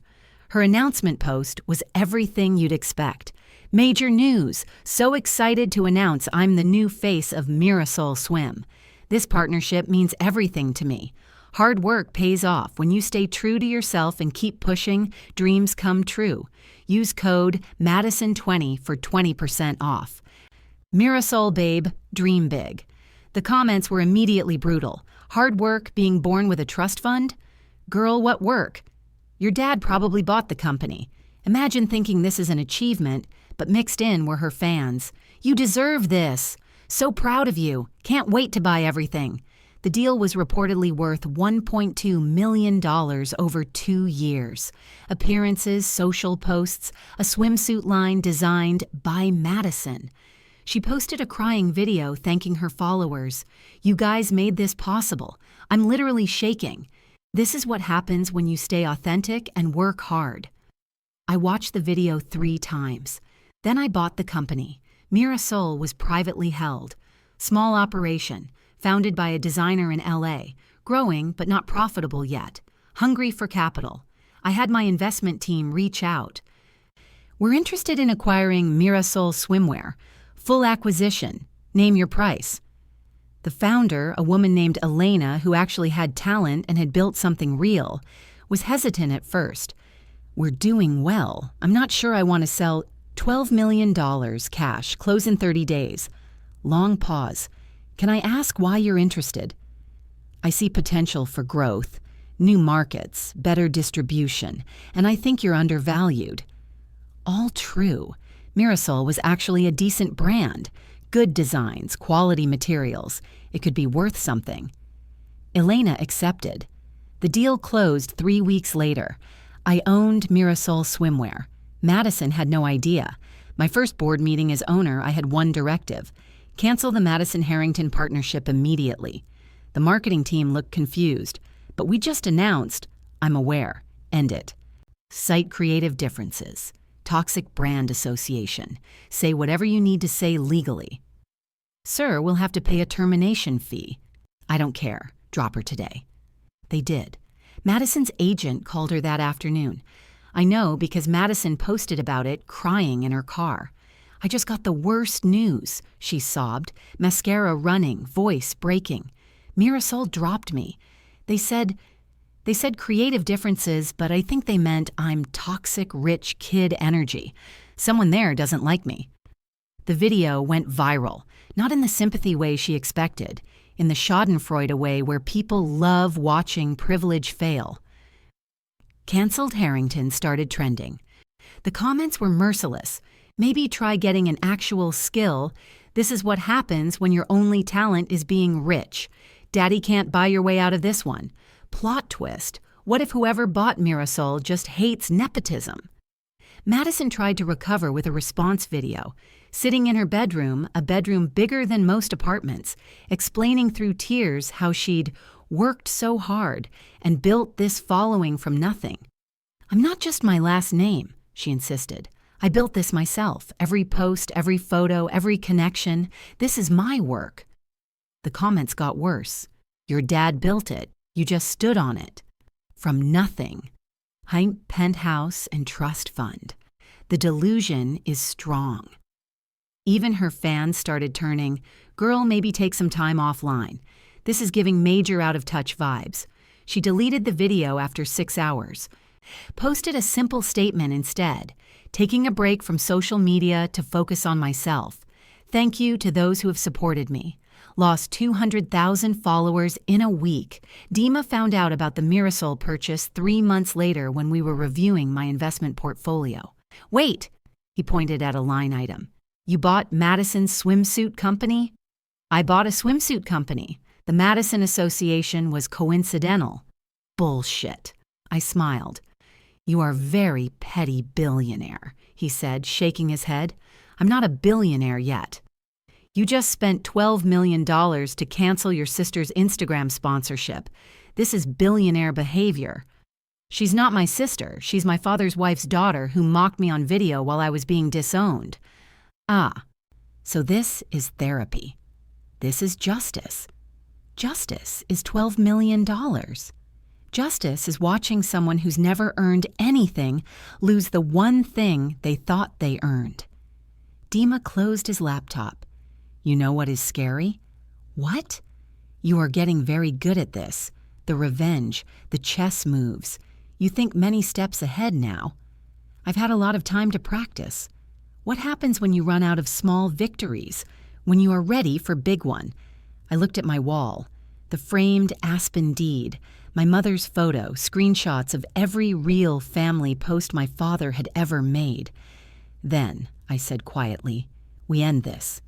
Her announcement post was everything you'd expect. Major news, so excited to announce I'm the new face of Mirasol Swim. This partnership means everything to me. Hard work pays off. When you stay true to yourself and keep pushing, dreams come true. Use code Madison20 for 20% off. Mirasol babe, dream big. The comments were immediately brutal. Hard work, being born with a trust fund? Girl, what work? Your dad probably bought the company. Imagine thinking this is an achievement, but mixed in were her fans. You deserve this. So proud of you. Can't wait to buy everything. The deal was reportedly worth $1.2 million over 2 years. Appearances, social posts, a swimsuit line designed by Madison. She posted a crying video thanking her followers. You guys made this possible. I'm literally shaking. This is what happens when you stay authentic and work hard. I watched the video 3 times. Then I bought the company. Mirasol was privately held. Small operation, founded by a designer in LA, growing but not profitable yet, hungry for capital. I had my investment team reach out. We're interested in acquiring Mirasol Swimwear. Full acquisition. Name your price. The founder, a woman named Elena who actually had talent and had built something real, was hesitant at first. We're doing well. I'm not sure I want to sell $12 million cash, close in 30 days. Long pause. Can I ask why you're interested? I see potential for growth, new markets, better distribution, and I think you're undervalued. All true. Mirasol was actually a decent brand. Good designs, quality materials. It could be worth something. Elena accepted. The deal closed 3 weeks later. I owned Mirasol Swimwear. Madison had no idea. My first board meeting as owner, I had one directive. Cancel the Madison-Harrington partnership immediately. The marketing team looked confused. But we just announced, I'm aware. End it. Cite creative differences. Toxic brand association. Say whatever you need to say legally. Sir, we'll have to pay a termination fee. I don't care. Drop her today. They did. Madison's agent called her that afternoon. I know because Madison posted about it crying in her car. I just got the worst news, she sobbed, mascara running, voice breaking. Mirasol dropped me. They said creative differences, but I think they meant I'm toxic, rich kid energy. Someone there doesn't like me. The video went viral, not in the sympathy way she expected, in the schadenfreude way where people love watching privilege fail. Cancelled Harrington started trending. The comments were merciless. Maybe try getting an actual skill. This is what happens when your only talent is being rich. Daddy can't buy your way out of this one. Plot twist. What if whoever bought Mirasol just hates nepotism? Madison tried to recover with a response video, sitting in her bedroom, a bedroom bigger than most apartments, explaining through tears how she'd worked so hard and built this following from nothing. I'm not just my last name, she insisted. I built this myself. Every post, every photo, every connection. This is my work. The comments got worse. Your dad built it. You just stood on it. From nothing. Hype, penthouse, and trust fund. The delusion is strong. Even her fans started turning, girl, maybe take some time offline. This is giving major out-of-touch vibes. She deleted the video after 6 hours. Posted a simple statement instead, taking a break from social media to focus on myself. Thank you to those who have supported me. lost 200,000 followers in a week. Dima found out about the Mirasol purchase 3 months later when we were reviewing my investment portfolio. Wait, he pointed at a line item. You bought Madison's swimsuit company? I bought a swimsuit company. The Madison Association was coincidental. Bullshit. I smiled. You are very petty billionaire, he said, shaking his head. I'm not a billionaire yet. You just spent $12 million to cancel your sister's Instagram sponsorship. This is billionaire behavior. She's not my sister. She's my father's wife's daughter who mocked me on video while I was being disowned. Ah, so this is therapy. This is justice. Justice is $12 million. Justice is watching someone who's never earned anything lose the one thing they thought they earned. Dima closed his laptop. You know what is scary? What? You are getting very good at this. The revenge, the chess moves. You think many steps ahead now. I've had a lot of time to practice. What happens when you run out of small victories? When you are ready for big one? I looked at my wall. The framed aspen deed, my mother's photo, screenshots of every real family post my father had ever made. Then, I said quietly, we end this.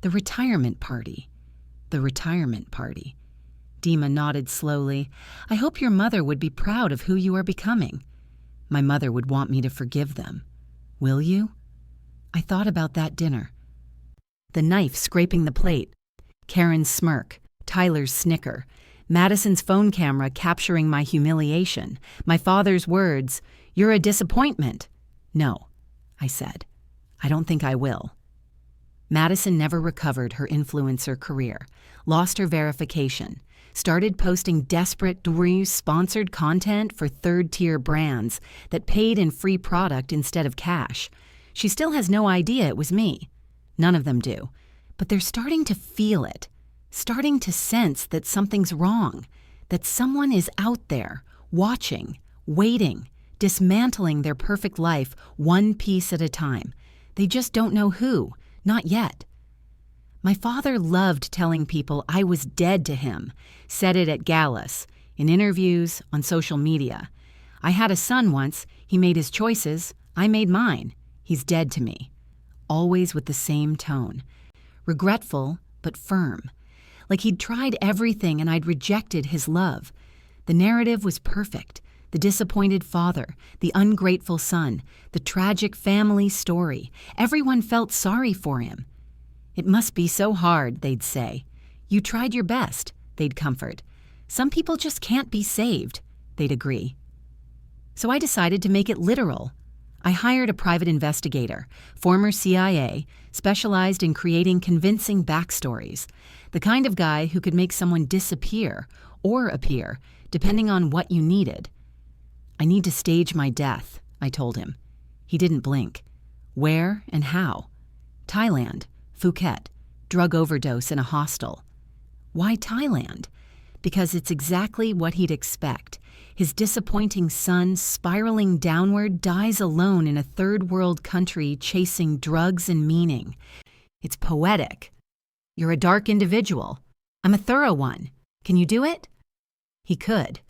The retirement party. The retirement party. Dima nodded slowly. I hope your mother would be proud of who you are becoming. My mother would want me to forgive them. Will you? I thought about that dinner. The knife scraping the plate. Karen's smirk. Tyler's snicker. Madison's phone camera capturing my humiliation. My father's words, "You're a disappointment." No, I said. I don't think I will. Madison never recovered her influencer career, lost her verification, started posting desperate sponsored content for third-tier brands that paid in free product instead of cash. She still has no idea it was me. None of them do. But they're starting to feel it, starting to sense that something's wrong, that someone is out there, watching, waiting, dismantling their perfect life one piece at a time. They just don't know who. Not yet. My father loved telling people I was dead to him, said it at galas, in interviews, on social media. I had a son once, he made his choices, I made mine. He's dead to me. Always with the same tone. Regretful, but firm. Like he'd tried everything and I'd rejected his love. The narrative was perfect. The disappointed father, the ungrateful son, the tragic family story. Everyone felt sorry for him. It must be so hard, they'd say. You tried your best, they'd comfort. Some people just can't be saved, they'd agree. So I decided to make it literal. I hired a private investigator, former CIA, specialized in creating convincing backstories, the kind of guy who could make someone disappear or appear, depending on what you needed. I need to stage my death, I told him. He didn't blink. Where and how? Thailand, Phuket, drug overdose in a hostel. Why Thailand? Because it's exactly what he'd expect. His disappointing son, spiraling downward, dies alone in a third-world country chasing drugs and meaning. It's poetic. You're a dark individual. I'm a thorough one. Can you do it? He could.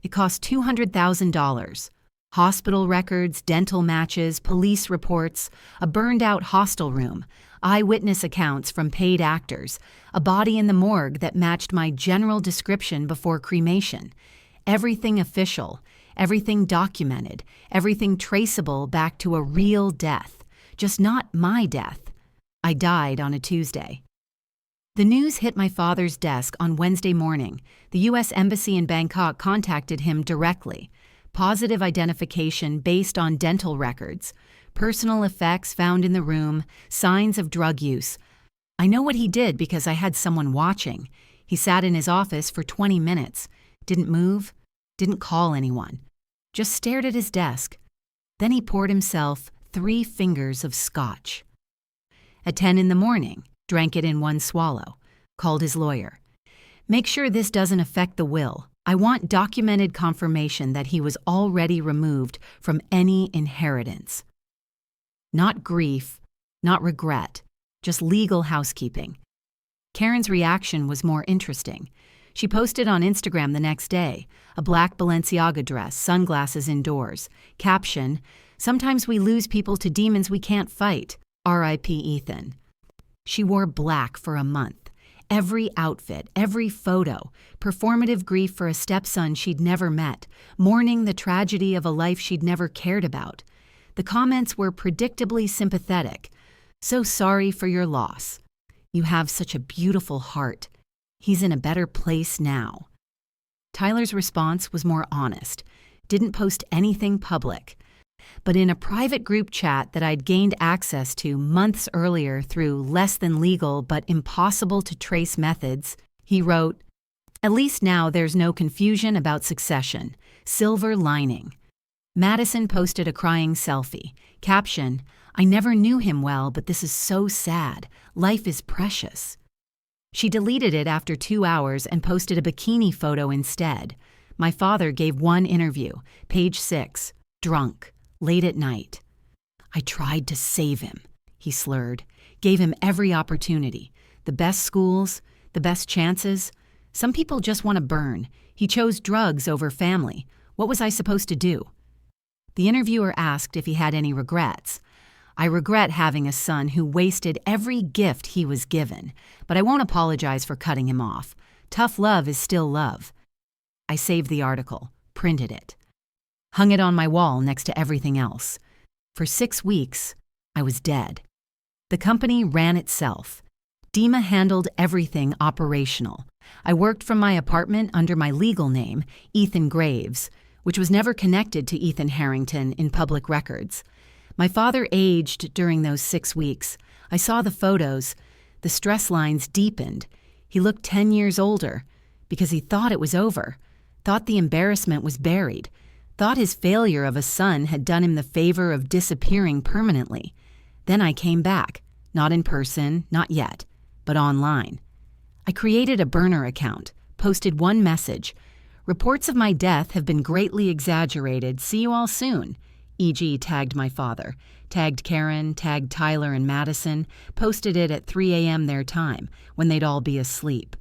It cost $200,000. Hospital records, dental matches, police reports, a burned-out hostel room, eyewitness accounts from paid actors, a body in the morgue that matched my general description before cremation. Everything official, everything documented, everything traceable back to a real death. Just not my death. I died on a Tuesday. The news hit my father's desk on Wednesday morning. The U.S. Embassy in Bangkok contacted him directly. Positive identification based on dental records. Personal effects found in the room. Signs of drug use. I know what he did because I had someone watching. He sat in his office for 20 minutes. Didn't move. Didn't call anyone. Just stared at his desk. Then he poured himself 3 fingers of scotch. At 10 in the morning, drank it in one swallow. Called his lawyer. Make sure this doesn't affect the will. I want documented confirmation that he was already removed from any inheritance. Not grief, not regret, just legal housekeeping. Karen's reaction was more interesting. She posted on Instagram the next day, a black Balenciaga dress, sunglasses indoors. Caption, "Sometimes we lose people to demons we can't fight. R.I.P. Ethan." She wore black for a month. Every outfit, every photo, performative grief for a stepson she'd never met, mourning the tragedy of a life she'd never cared about. The comments were predictably sympathetic. "So sorry for your loss. You have such a beautiful heart. He's in a better place now." Tyler's response was more honest, didn't post anything public. But in a private group chat that I'd gained access to months earlier through less than legal but impossible to trace methods, he wrote, "At least now there's no confusion about succession. Silver lining." Madison posted a crying selfie. Caption, "I never knew him well, but this is so sad. Life is precious." She deleted it after 2 hours and posted a bikini photo instead. My father gave one interview, page 6, drunk, late at night. "I tried to save him," he slurred, "gave him every opportunity, the best schools, the best chances. Some people just want to burn. He chose drugs over family. What was I supposed to do?" The interviewer asked if he had any regrets. "I regret having a son who wasted every gift he was given, but I won't apologize for cutting him off. Tough love is still love." I saved the article, printed it, hung it on my wall next to everything else. For 6 weeks, I was dead. The company ran itself. Dima handled everything operational. I worked from my apartment under my legal name, Ethan Graves, which was never connected to Ethan Harrington in public records. My father aged during those 6 weeks. I saw the photos. The stress lines deepened. He looked 10 years older because he thought it was over, thought the embarrassment was buried, thought his failure of a son had done him the favor of disappearing permanently. Then I came back, not in person, not yet, but online. I created a burner account, posted one message. "Reports of my death have been greatly exaggerated. See you all soon." E.g. tagged my father, tagged Karen, tagged Tyler and Madison, posted it at 3 a.m. their time, when they'd all be asleep.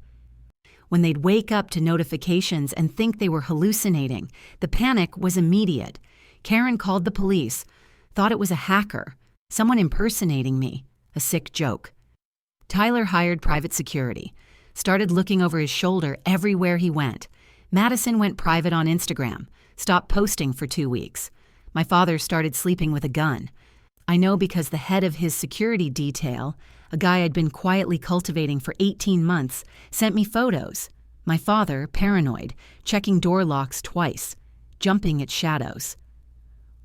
When they'd wake up to notifications and think they were hallucinating, the panic was immediate. Karen called the police, thought it was a hacker, someone impersonating me, a sick joke. Tyler hired private security, started looking over his shoulder everywhere he went. Madison went private on Instagram, stopped posting for 2 weeks. My father started sleeping with a gun. I know because the head of his security detail, a guy I'd been quietly cultivating for 18 months, sent me photos. My father, paranoid, checking door locks twice, jumping at shadows.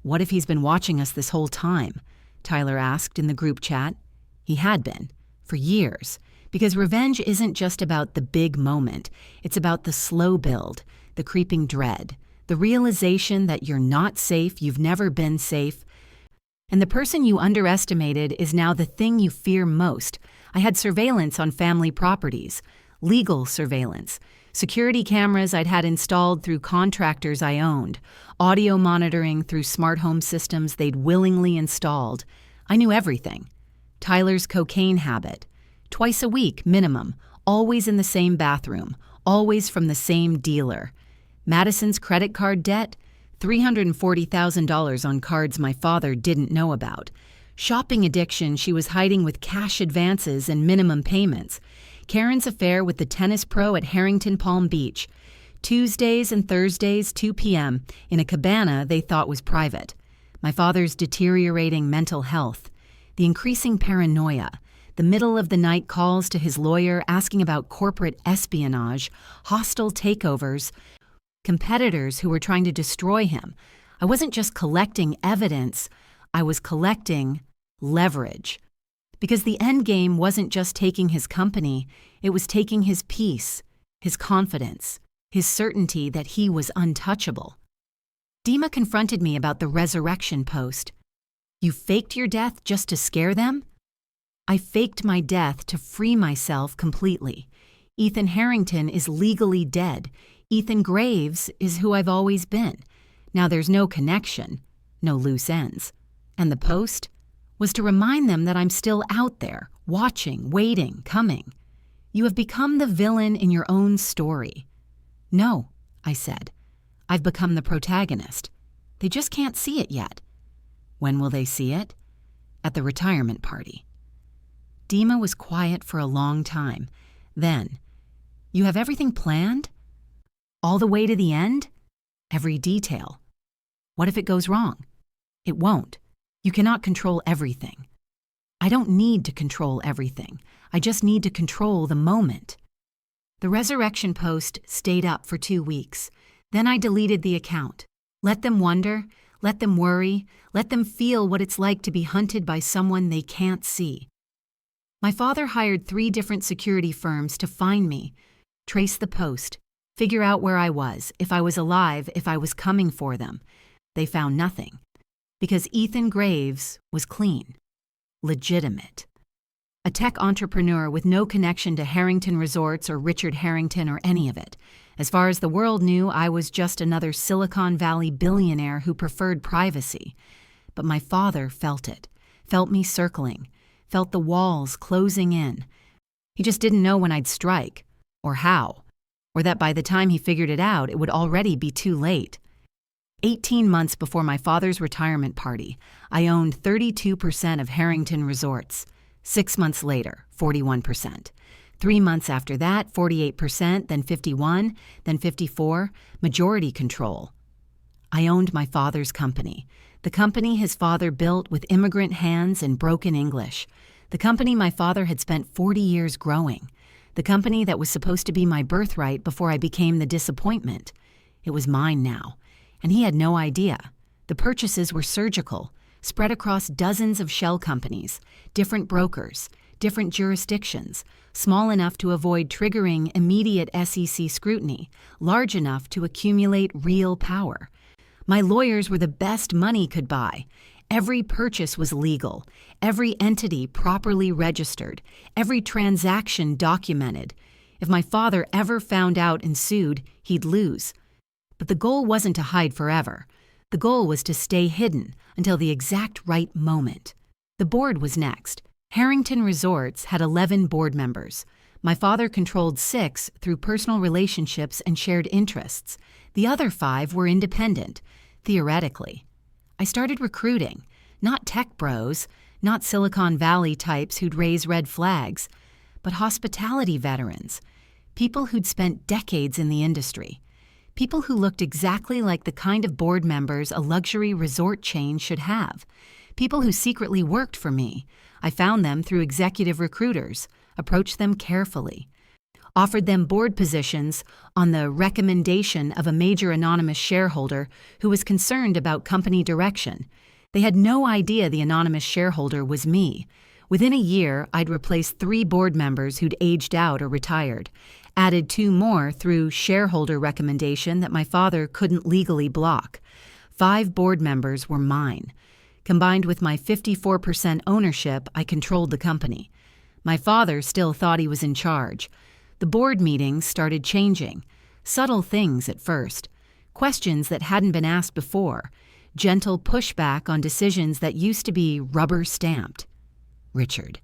"What if he's been watching us this whole time?" Tyler asked in the group chat. He had been, for years, because revenge isn't just about the big moment. It's about the slow build, the creeping dread, the realization that you're not safe, you've never been safe, and the person you underestimated is now the thing you fear most. I had surveillance on family properties, legal surveillance, security cameras I'd had installed through contractors I owned, audio monitoring through smart home systems they'd willingly installed. I knew everything. Tyler's cocaine habit, twice a week minimum, always in the same bathroom, always from the same dealer. Madison's credit card debt, $340,000 on cards my father didn't know about. Shopping addiction she was hiding with cash advances and minimum payments. Karen's affair with the tennis pro at Harrington Palm Beach. Tuesdays and Thursdays, 2 p.m., in a cabana they thought was private. My father's deteriorating mental health. The increasing paranoia. The middle-of-the-night calls to his lawyer asking about corporate espionage, hostile takeovers, competitors who were trying to destroy him. I wasn't just collecting evidence, I was collecting leverage. Because the end game wasn't just taking his company, it was taking his peace, his confidence, his certainty that he was untouchable. Dima confronted me about the resurrection post. "You faked your death just to scare them?" I faked my death to free myself completely. Ethan Harrington is legally dead. Ethan Graves is who I've always been. Now there's no connection, no loose ends. And the post was to remind them that I'm still out there, watching, waiting, coming. You have become the villain in your own story. No, I said. I've become the protagonist. They just can't see it yet. When will they see it? At the retirement party. Dima was quiet for a long time. Then, you have everything planned? All the way to the end? Every detail. What if it goes wrong? It won't. You cannot control everything. I don't need to control everything. I just need to control the moment. The resurrection post stayed up for 2 weeks. Then I deleted the account. Let them wonder, let them worry, let them feel what it's like to be hunted by someone they can't see. My father hired 3 different security firms to find me, trace the post, figure out where I was, if I was alive, if I was coming for them. They found nothing, because Ethan Graves was clean, legitimate. A tech entrepreneur with no connection to Harrington Resorts or Richard Harrington or any of it. As far as the world knew, I was just another Silicon Valley billionaire who preferred privacy. But my father felt it, felt me circling, felt the walls closing in. He just didn't know when I'd strike, or how, or that by the time he figured it out, it would already be too late. 18 months before my father's retirement party, I owned 32% of Harrington Resorts. 6 months later, 41%. 3 months after that, 48%, then 51%, then 54%, majority control. I owned my father's company, the company his father built with immigrant hands and broken English, the company my father had spent 40 years growing, the company that was supposed to be my birthright before I became the disappointment. It was mine now, and he had no idea. The purchases were surgical, spread across dozens of shell companies, different brokers, different jurisdictions, small enough to avoid triggering immediate SEC scrutiny, large enough to accumulate real power. My lawyers were the best money could buy. Every purchase was legal, every entity properly registered, every transaction documented. If my father ever found out and sued, he'd lose. But the goal wasn't to hide forever. The goal was to stay hidden until the exact right moment. The board was next. Harrington Resorts had 11 board members. My father controlled 6 through personal relationships and shared interests. The other 5 were independent, theoretically. I started recruiting, not tech bros, not Silicon Valley types who'd raise red flags, but hospitality veterans, people who'd spent decades in the industry, people who looked exactly like the kind of board members a luxury resort chain should have, people who secretly worked for me. I found them through executive recruiters, approached them carefully, offered them board positions on the recommendation of a major anonymous shareholder who was concerned about company direction. They had no idea the anonymous shareholder was me. Within a year, I'd replaced 3 board members who'd aged out or retired, added 2 more through shareholder recommendation that my father couldn't legally block. 5 board members were mine. Combined with my 54% ownership, I controlled the company. My father still thought he was in charge. The board meetings started changing. Subtle things at first. Questions that hadn't been asked before. Gentle pushback on decisions that used to be rubber-stamped. Richard,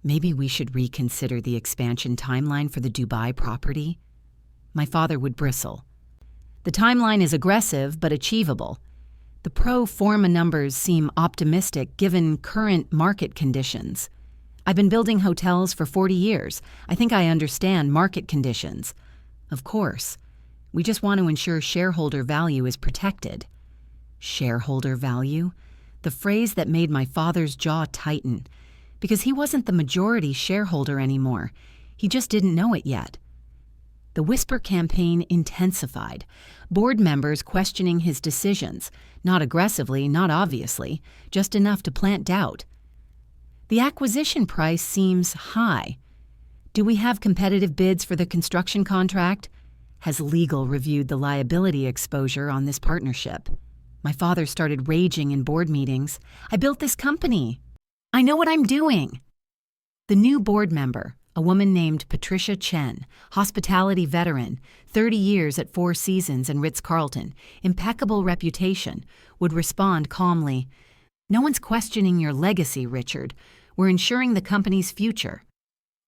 maybe we should reconsider the expansion timeline for the Dubai property? My father would bristle. The timeline is aggressive but achievable. The pro forma numbers seem optimistic given current market conditions. I've been building hotels for 40 years. I think I understand market conditions. Of course. We just want to ensure shareholder value is protected. Shareholder value? The phrase that made my father's jaw tighten. Because he wasn't the majority shareholder anymore. He just didn't know it yet. The whisper campaign intensified. Board members questioning his decisions. Not aggressively, not obviously, just enough to plant doubt. The acquisition price seems high. Do we have competitive bids for the construction contract? Has legal reviewed the liability exposure on this partnership? My father started raging in board meetings. I built this company. I know what I'm doing. The new board member, a woman named Patricia Chen, hospitality veteran, 30 years at 4 Seasons and Ritz-Carlton, impeccable reputation, would respond calmly, "No one's questioning your legacy, Richard. We're ensuring the company's future."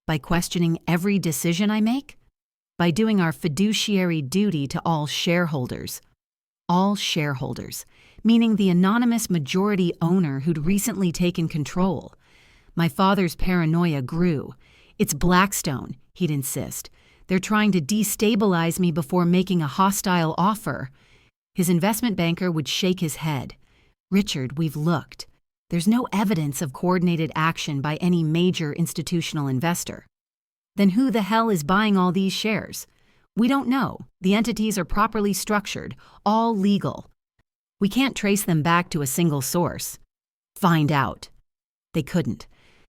By questioning every decision I make? By doing our fiduciary duty to all shareholders. All shareholders, meaning the anonymous majority owner who'd recently taken control. My father's paranoia grew. It's Blackstone, he'd insist. They're trying to destabilize me before making a hostile offer. His investment banker would shake his head. Richard, we've looked. There's no evidence of coordinated action by any major institutional investor. Then who the hell is buying all these shares? We don't know. The entities are properly structured, all legal. We can't trace them back to a single source. Find out. They couldn't,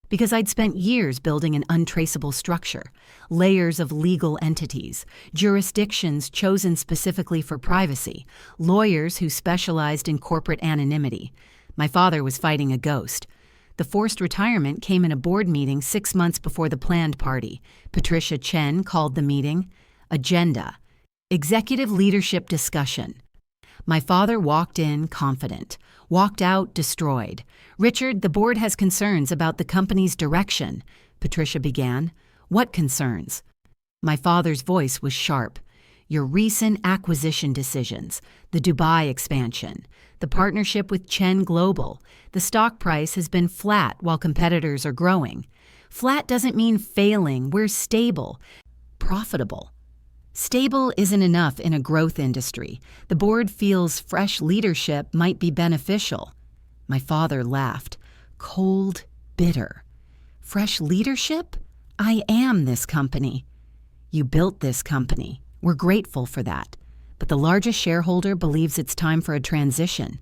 because I'd spent years building an untraceable structure, layers of legal entities, jurisdictions chosen specifically for privacy, lawyers who specialized in corporate anonymity. My father was fighting a ghost. The forced retirement came in a board meeting 6 months before the planned party. Patricia Chen called the meeting Agenda, Executive Leadership Discussion. My father walked in confident, walked out destroyed. Richard, the board has concerns about the company's direction, Patricia began. What concerns? My father's voice was sharp. Your recent acquisition decisions, the Dubai expansion, the partnership with Chen Global. The stock price has been flat while competitors are growing. Flat doesn't mean failing. We're stable, profitable. Stable isn't enough in a growth industry. The board feels fresh leadership might be beneficial. My father laughed, cold, bitter. Fresh leadership? I am this company. You built this company. We're grateful for that. But the largest shareholder believes it's time for a transition.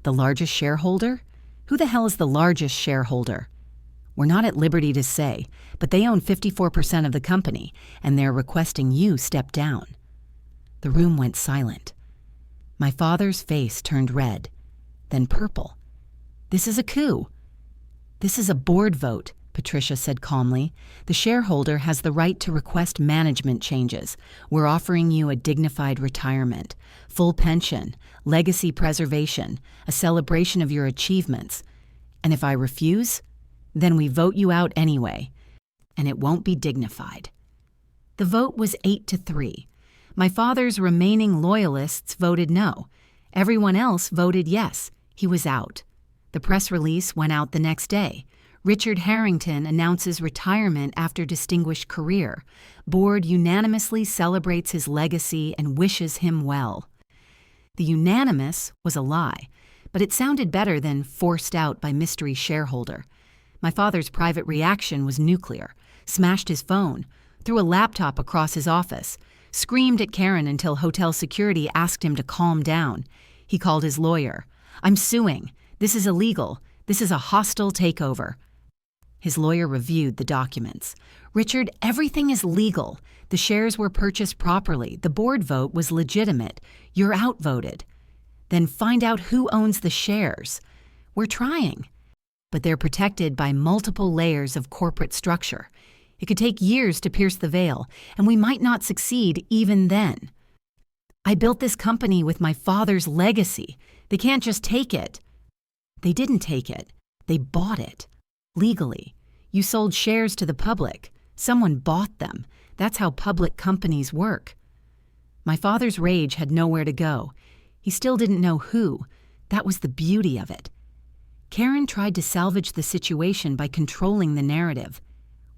The largest shareholder? Who the hell is the largest shareholder? We're not at liberty to say, but they own 54% of the company, and they're requesting you step down. The room went silent. My father's face turned red, then purple. This is a coup. This is a board vote, Patricia said calmly. The shareholder has the right to request management changes. We're offering you a dignified retirement, full pension, legacy preservation, a celebration of your achievements. And if I refuse, then we vote you out anyway, and it won't be dignified. The vote was 8-3. My father's remaining loyalists voted no. Everyone else voted yes. He was out. The press release went out the next day. Richard Harrington announces retirement after distinguished career. Board unanimously celebrates his legacy and wishes him well. The unanimous was a lie, but it sounded better than forced out by mystery shareholder. My father's private reaction was nuclear. Smashed his phone, threw a laptop across his office, screamed at Karen until hotel security asked him to calm down. He called his lawyer. I'm suing. This is illegal. This is a hostile takeover. His lawyer reviewed the documents. Richard, everything is legal. The shares were purchased properly. The board vote was legitimate. You're outvoted. Then find out who owns the shares. We're trying. But they're protected by multiple layers of corporate structure. It could take years to pierce the veil, and we might not succeed even then. I built this company with my father's legacy. They can't just take it. They didn't take it. They bought it. Legally. You sold shares to the public. Someone bought them. That's how public companies work. My father's rage had nowhere to go. He still didn't know who. That was the beauty of it. Karen tried to salvage the situation by controlling the narrative.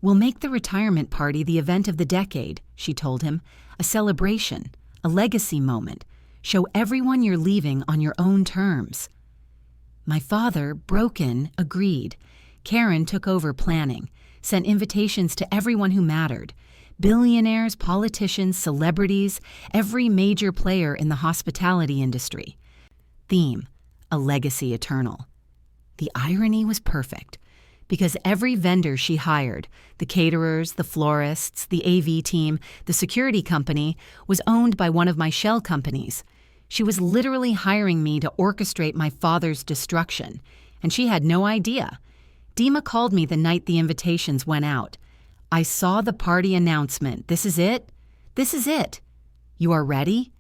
We'll make the retirement party the event of the decade, she told him. A celebration, a legacy moment. Show everyone you're leaving on your own terms. My father, broken, agreed. Karen took over planning, sent invitations to everyone who mattered. Billionaires, politicians, celebrities, every major player in the hospitality industry. Theme, a legacy eternal. The irony was perfect, because every vendor she hired, the caterers, the florists, the AV team, the security company, was owned by one of my shell companies. She was literally hiring me to orchestrate my father's destruction, and she had no idea. Dima called me the night the invitations went out. I saw the party announcement. This is it? This is it. You are ready?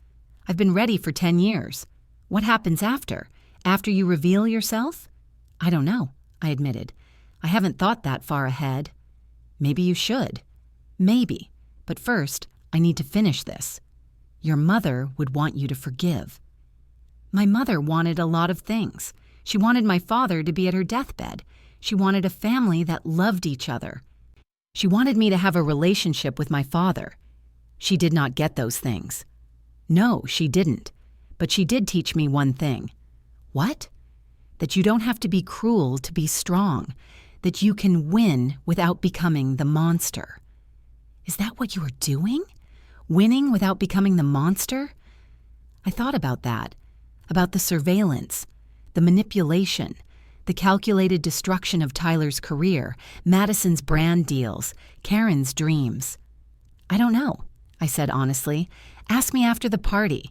I've been ready for 10 years. What happens after? After you reveal yourself? I don't know, I admitted. I haven't thought that far ahead. Maybe you should. Maybe. But first, I need to finish this. Your mother would want you to forgive. My mother wanted a lot of things. She wanted my father to be at her deathbed. She wanted a family that loved each other. She wanted me to have a relationship with my father. She did not get those things. No, she didn't. But she did teach me one thing. What? That you don't have to be cruel to be strong. That you can win without becoming the monster. Is that what you are doing? Winning without becoming the monster? I thought about that. About the surveillance, the manipulation, the calculated destruction of Tyler's career, Madison's brand deals, Karen's dreams. I don't know, I said honestly. Ask me after the party.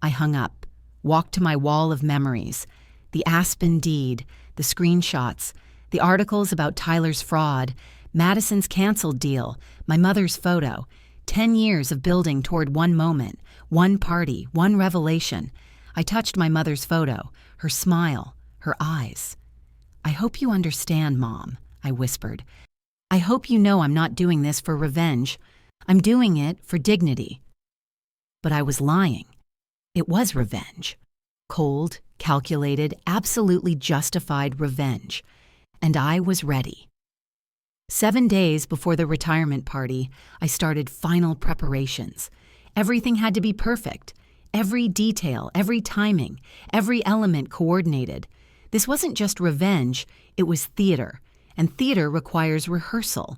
I hung up, walked to my wall of memories, the Aspen deed, the screenshots, the articles about Tyler's fraud, Madison's canceled deal, my mother's photo, 10 years of building toward one moment, one party, one revelation. I touched my mother's photo, her smile, her eyes. I hope you understand, Mom, I whispered. I hope you know I'm not doing this for revenge. I'm doing it for dignity. But I was lying. It was revenge. Cold, calculated, absolutely justified revenge. And I was ready. 7 days before the retirement party, I started final preparations. Everything had to be perfect. Every detail, every timing, every element coordinated. This wasn't just revenge, it was theater. And theater requires rehearsal.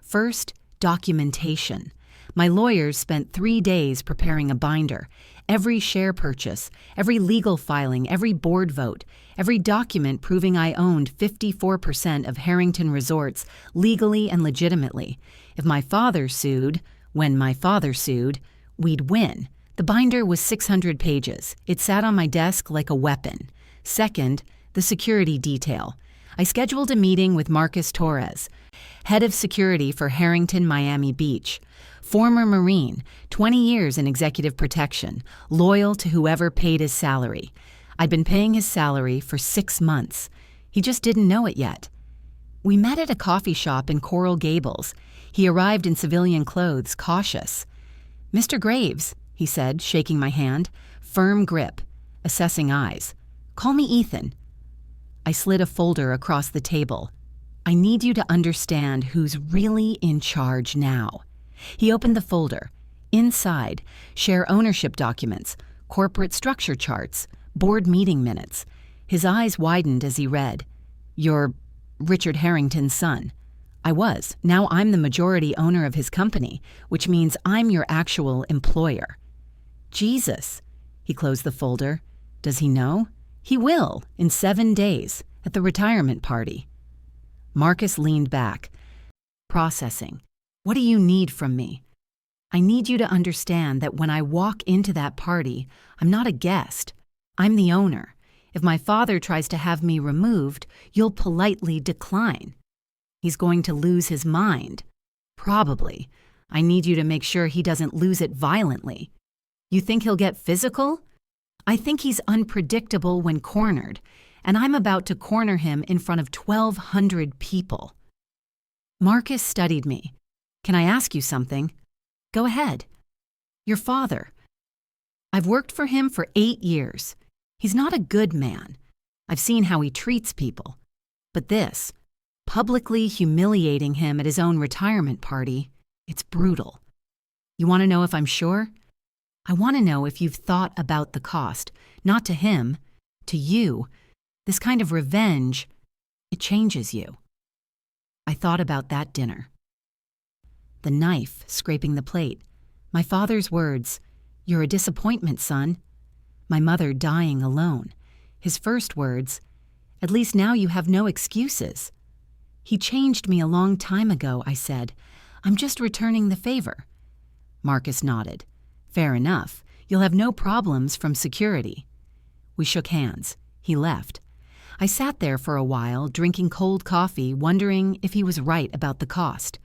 First, documentation. My lawyers spent 3 days preparing a binder. Every share purchase, every legal filing, every board vote, every document proving I owned 54% of Harrington Resorts legally and legitimately. If my father sued, when my father sued, we'd win. The binder was 600 pages. It sat on my desk like a weapon. Second, the security detail. I scheduled a meeting with Marcus Torres, head of security for Harrington, Miami Beach. Former Marine, 20 years in executive protection, loyal to whoever paid his salary. I'd been paying his salary for 6 months. He just didn't know it yet. We met at a coffee shop in Coral Gables. He arrived in civilian clothes, cautious. "Mr. Graves," he said, shaking my hand, firm grip, assessing eyes. "Call me Ethan." I slid a folder across the table. "I need you to understand who's really in charge now." He opened the folder. Inside, share ownership documents, corporate structure charts, board meeting minutes. His eyes widened as he read. "You're Richard Harrington's son." I was. Now I'm the majority owner of his company, which means I'm your actual employer. Jesus. He closed the folder. Does he know? He will, in 7 days, at the retirement party. Marcus leaned back. Processing. What do you need from me? I need you to understand that when I walk into that party, I'm not a guest. I'm the owner. If my father tries to have me removed, you'll politely decline. He's going to lose his mind. Probably. I need you to make sure he doesn't lose it violently. You think he'll get physical? I think he's unpredictable when cornered, and I'm about to corner him in front of 1,200 people. Marcus studied me. Can I ask you something? Go ahead. Your father. I've worked for him for 8 years. He's not a good man. I've seen how he treats people. But this, publicly humiliating him at his own retirement party, it's brutal. You want to know if I'm sure? I want to know if you've thought about the cost, not to him, to you. This kind of revenge, it changes you. I thought about that dinner. The knife scraping the plate. My father's words, "You're a disappointment, son." My mother dying alone. His first words, "At least now you have no excuses." He changed me a long time ago, I said. I'm just returning the favor. Marcus nodded. Fair enough. You'll have no problems from security. We shook hands. He left. I sat there for a while, drinking cold coffee, wondering if he was right about the cost.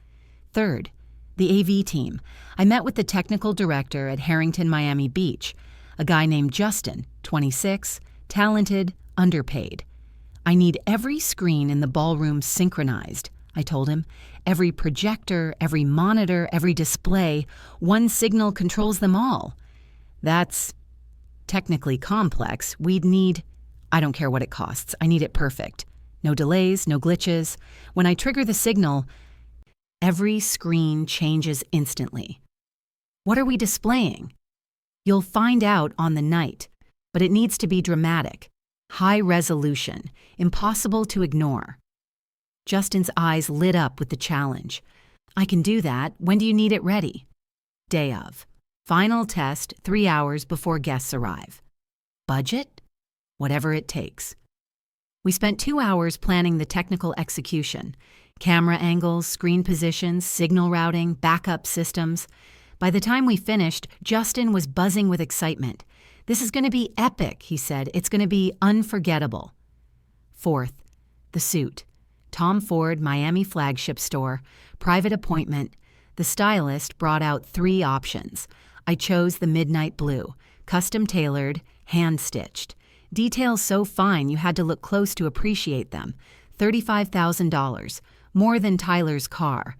Third, the AV team. I met with the technical director at Harrington, Miami Beach, a guy named Justin, 26, talented, underpaid. I need every screen in the ballroom synchronized, I told him. every projector, every monitor, every display. One signal controls them all. That's technically complex. I don't care what it costs. I need it perfect. No delays, no glitches. When I trigger the signal, every screen changes instantly. What are we displaying? You'll find out on the night, but it needs to be dramatic, high resolution, impossible to ignore. Justin's eyes lit up with the challenge. I can do that. When do you need it ready? Day of. Final test 3 hours before guests arrive. Budget? Whatever it takes. We spent 2 hours planning the technical execution. Camera angles, screen positions, signal routing, backup systems. By the time we finished, Justin was buzzing with excitement. This is going to be epic, he said. It's going to be unforgettable. Fourth, the suit. Tom Ford, Miami flagship store, private appointment. The stylist brought out 3 options. I chose the midnight blue, custom tailored, hand-stitched. Details so fine you had to look close to appreciate them. $35,000, more than Tyler's car.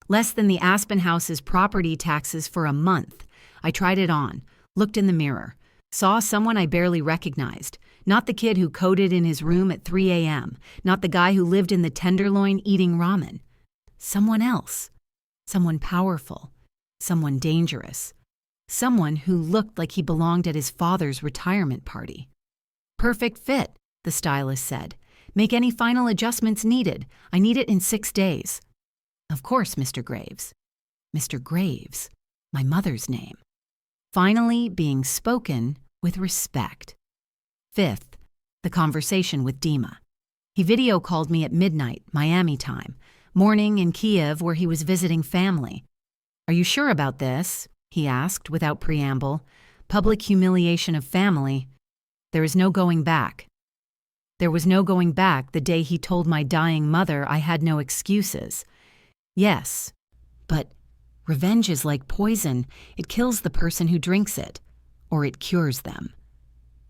Less than the Aspen House's property taxes for a month. I tried it on, looked in the mirror, saw someone I barely recognized. Not the kid who coded in his room at 3 a.m., not the guy who lived in the Tenderloin eating ramen. Someone else. Someone powerful. Someone dangerous. Someone who looked like he belonged at his father's retirement party. Perfect fit, the stylist said. Make any final adjustments needed. I need it in 6 days. Of course, Mr. Graves. Mr. Graves, my mother's name. Finally being spoken with respect. Fifth, the conversation with Dima. He video called me at midnight, Miami time, morning in Kiev where he was visiting family. Are you sure about this? He asked without preamble. Public humiliation of family. There is no going back. There was no going back the day he told my dying mother I had no excuses. Yes, but revenge is like poison. It kills the person who drinks it, or it cures them.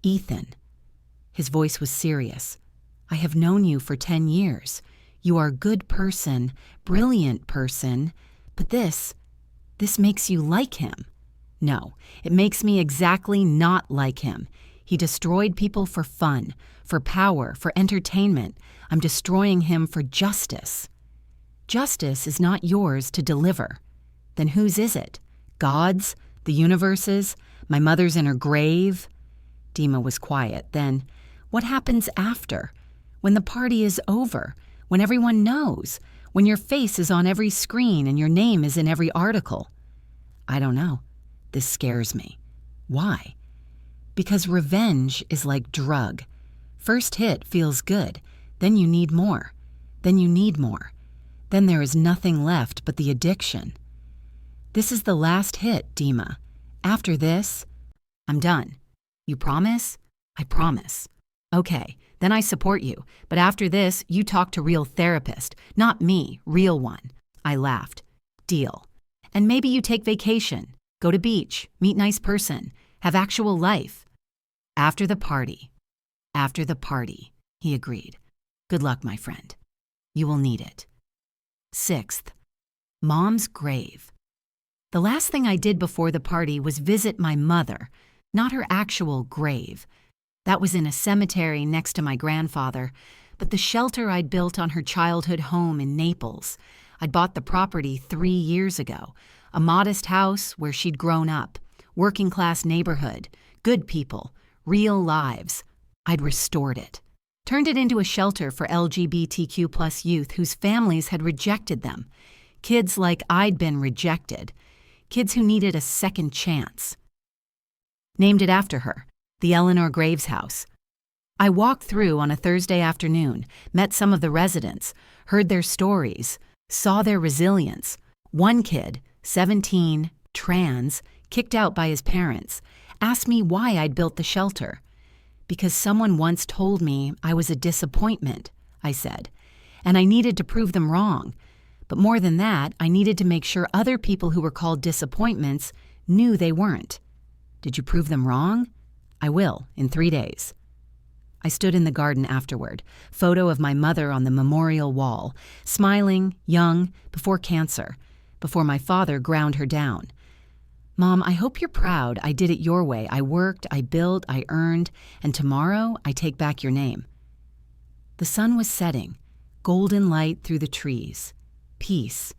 Ethan. His voice was serious. I have known you for 10 years. You are a good person, brilliant person, but this makes you like him. No, it makes me exactly not like him. He destroyed people for fun, for power, for entertainment. I'm destroying him for justice. Justice is not yours to deliver. Then whose is it? God's? The universe's? My mother's in her grave? Dima was quiet. Then, what happens after? When the party is over? When everyone knows? When your face is on every screen and your name is in every article? I don't know. This scares me. Why? Because revenge is like drug. First hit feels good. Then you need more. Then you need more. Then there is nothing left but the addiction. This is the last hit, Dima. After this, I'm done. You promise? I promise. Okay, then I support you. But after this, you talk to real therapist. Not me, real one. I laughed. Deal. And maybe you take vacation. Go to beach. Meet nice person. Have actual life. After the party. After the party, he agreed. Good luck, my friend. You will need it. Sixth, Mom's grave. The last thing I did before the party was visit my mother, not her actual grave. That was in a cemetery next to my grandfather, but the shelter I'd built on her childhood home in Naples. I'd bought the property 3 years ago, a modest house where she'd grown up, working-class neighborhood, good people, real lives. I'd restored it. Turned it into a shelter for LGBTQ+ youth whose families had rejected them. Kids like I'd been rejected. Kids who needed a second chance. Named it after her, the Eleanor Graves House. I walked through on a Thursday afternoon, met some of the residents, heard their stories, saw their resilience. One kid, 17, trans, kicked out by his parents, asked me why I'd built the shelter. Because someone once told me I was a disappointment, I said, and I needed to prove them wrong. But more than that, I needed to make sure other people who were called disappointments knew they weren't. Did you prove them wrong? I will, in 3 days. I stood in the garden afterward, photo of my mother on the memorial wall, smiling, young, before cancer, before my father ground her down. Mom, I hope you're proud. I did it your way. I worked, I built, I earned, and tomorrow I take back your name. The sun was setting, golden light through the trees. Peace.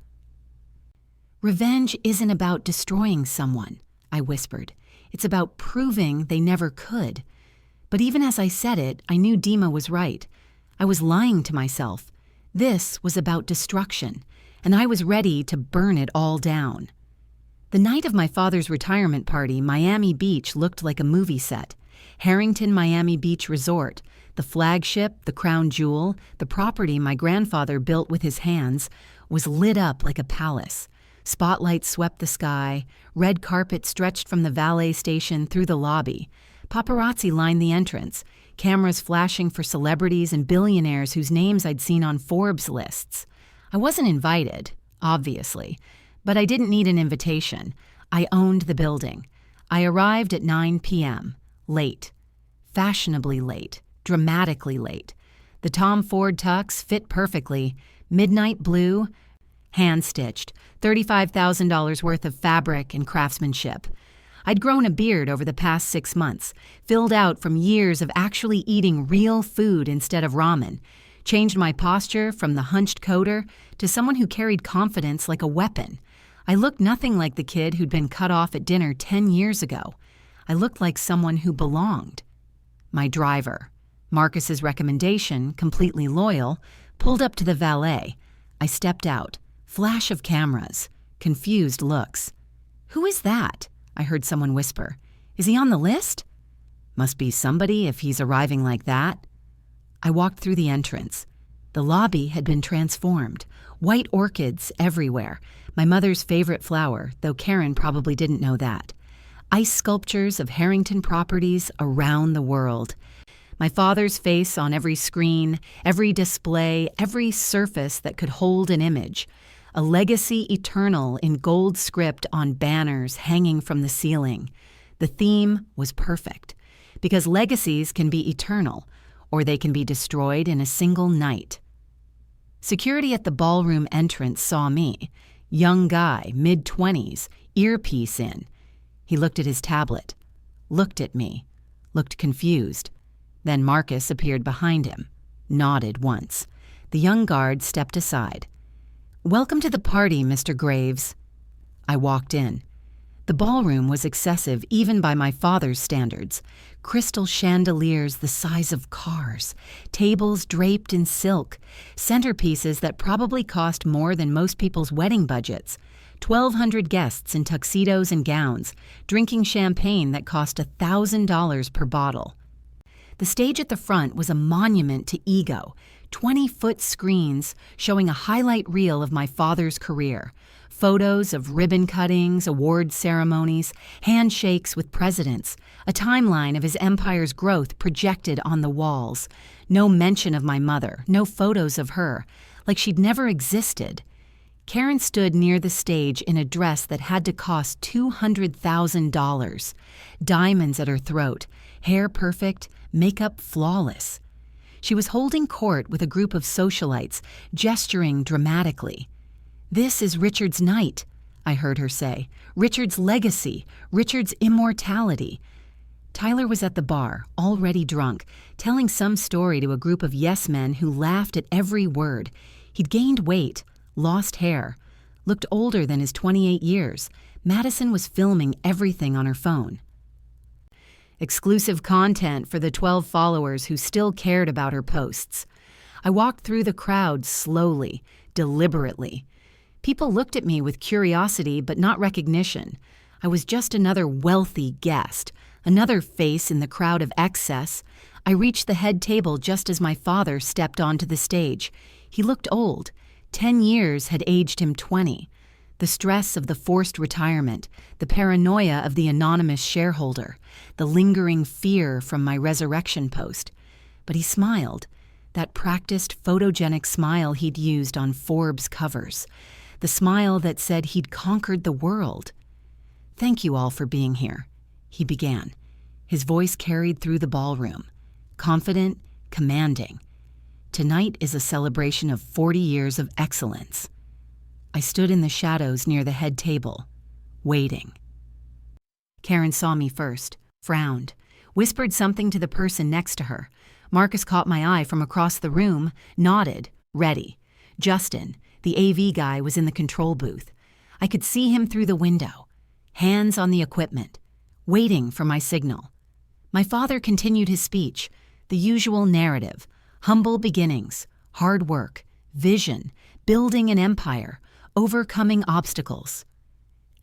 Revenge isn't about destroying someone, I whispered. It's about proving they never could. But even as I said it, I knew Dima was right. I was lying to myself. This was about destruction, and I was ready to burn it all down. The night of my father's retirement party, Miami Beach looked like a movie set. Harrington Miami Beach Resort, the flagship, the crown jewel, the property my grandfather built with his hands, was lit up like a palace. Spotlights swept the sky, red carpet stretched from the valet station through the lobby. Paparazzi lined the entrance, cameras flashing for celebrities and billionaires whose names I'd seen on Forbes lists. I wasn't invited, obviously, but I didn't need an invitation. I owned the building. I arrived at 9 p.m., late, fashionably late, dramatically late. The Tom Ford tux fit perfectly, midnight blue, hand-stitched, $35,000 worth of fabric and craftsmanship. I'd grown a beard over the past 6 months, filled out from years of actually eating real food instead of ramen, changed my posture from the hunched coder to someone who carried confidence like a weapon. I looked nothing like the kid who'd been cut off at dinner 10 years ago. I looked like someone who belonged. My driver, Marcus's recommendation, completely loyal, pulled up to the valet. I stepped out. Flash of cameras. Confused looks. "Who is that?" I heard someone whisper. "Is he on the list?" Must be somebody if he's arriving like that. I walked through the entrance. The lobby had been transformed. White orchids everywhere. My mother's favorite flower, though Karen probably didn't know that. Ice sculptures of Harrington properties around the world. My father's face on every screen, every display, every surface that could hold an image. A legacy eternal in gold script on banners hanging from the ceiling. The theme was perfect, because legacies can be eternal, or they can be destroyed in a single night. Security at the ballroom entrance saw me. Young guy, mid-20s, earpiece in. He looked at his tablet, looked at me, looked confused. Then Marcus appeared behind him, nodded once. The young guard stepped aside. "Welcome to the party, Mr. Graves." I walked in. The ballroom was excessive even by my father's standards. Crystal chandeliers the size of cars, tables draped in silk, centerpieces that probably cost more than most people's wedding budgets, 1,200 guests in tuxedos and gowns, drinking champagne that cost $1,000 per bottle. The stage at the front was a monument to ego, 20-foot screens showing a highlight reel of my father's career, photos of ribbon cuttings, award ceremonies, handshakes with presidents, a timeline of his empire's growth projected on the walls. No mention of my mother, no photos of her, like she'd never existed. Karen stood near the stage in a dress that had to cost $200,000, diamonds at her throat, hair perfect, makeup flawless. She was holding court with a group of socialites, gesturing dramatically. "This is Richard's night," I heard her say. "Richard's legacy, Richard's immortality." Tyler was at the bar, already drunk, telling some story to a group of yes-men who laughed at every word. He'd gained weight, lost hair, looked older than his 28 years. Madison was filming everything on her phone. Exclusive content for the 12 followers who still cared about her posts. I walked through the crowd slowly, deliberately. People looked at me with curiosity but not recognition. I was just another wealthy guest, another face in the crowd of excess. I reached the head table just as my father stepped onto the stage. He looked old. 10 years had aged him 20. The stress of the forced retirement, the paranoia of the anonymous shareholder, the lingering fear from my resurrection post. But he smiled, that practiced photogenic smile he'd used on Forbes covers, the smile that said he'd conquered the world. "Thank you all for being here," he began. His voice carried through the ballroom. confident, commanding. Tonight is a celebration of 40 years of excellence. I stood in the shadows near the head table, waiting. Karen saw me first, frowned, whispered something to the person next to her. Marcus caught my eye from across the room, nodded, ready. Justin, the AV guy, was in the control booth. I could see him through the window, hands on the equipment, waiting for my signal. My father continued his speech, the usual narrative: humble beginnings, hard work, vision, building an empire, overcoming obstacles.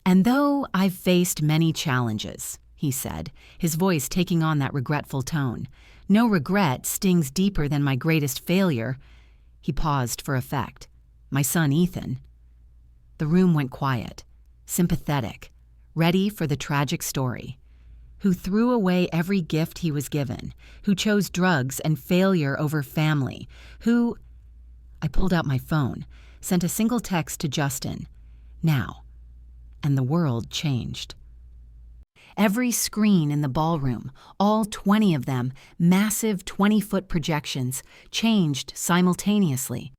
"And though I've faced many challenges," he said, his voice taking on that regretful tone, "no regret stings deeper than my greatest failure." He paused for effect. "My son Ethan." The room went quiet, sympathetic, ready for the tragic story. Who threw away every gift he was given, who chose drugs and failure over family, who... I pulled out my phone, sent a single text to Justin. Now. And the world changed. Every screen in the ballroom, all 20 of them, massive 20-foot projections, changed simultaneously.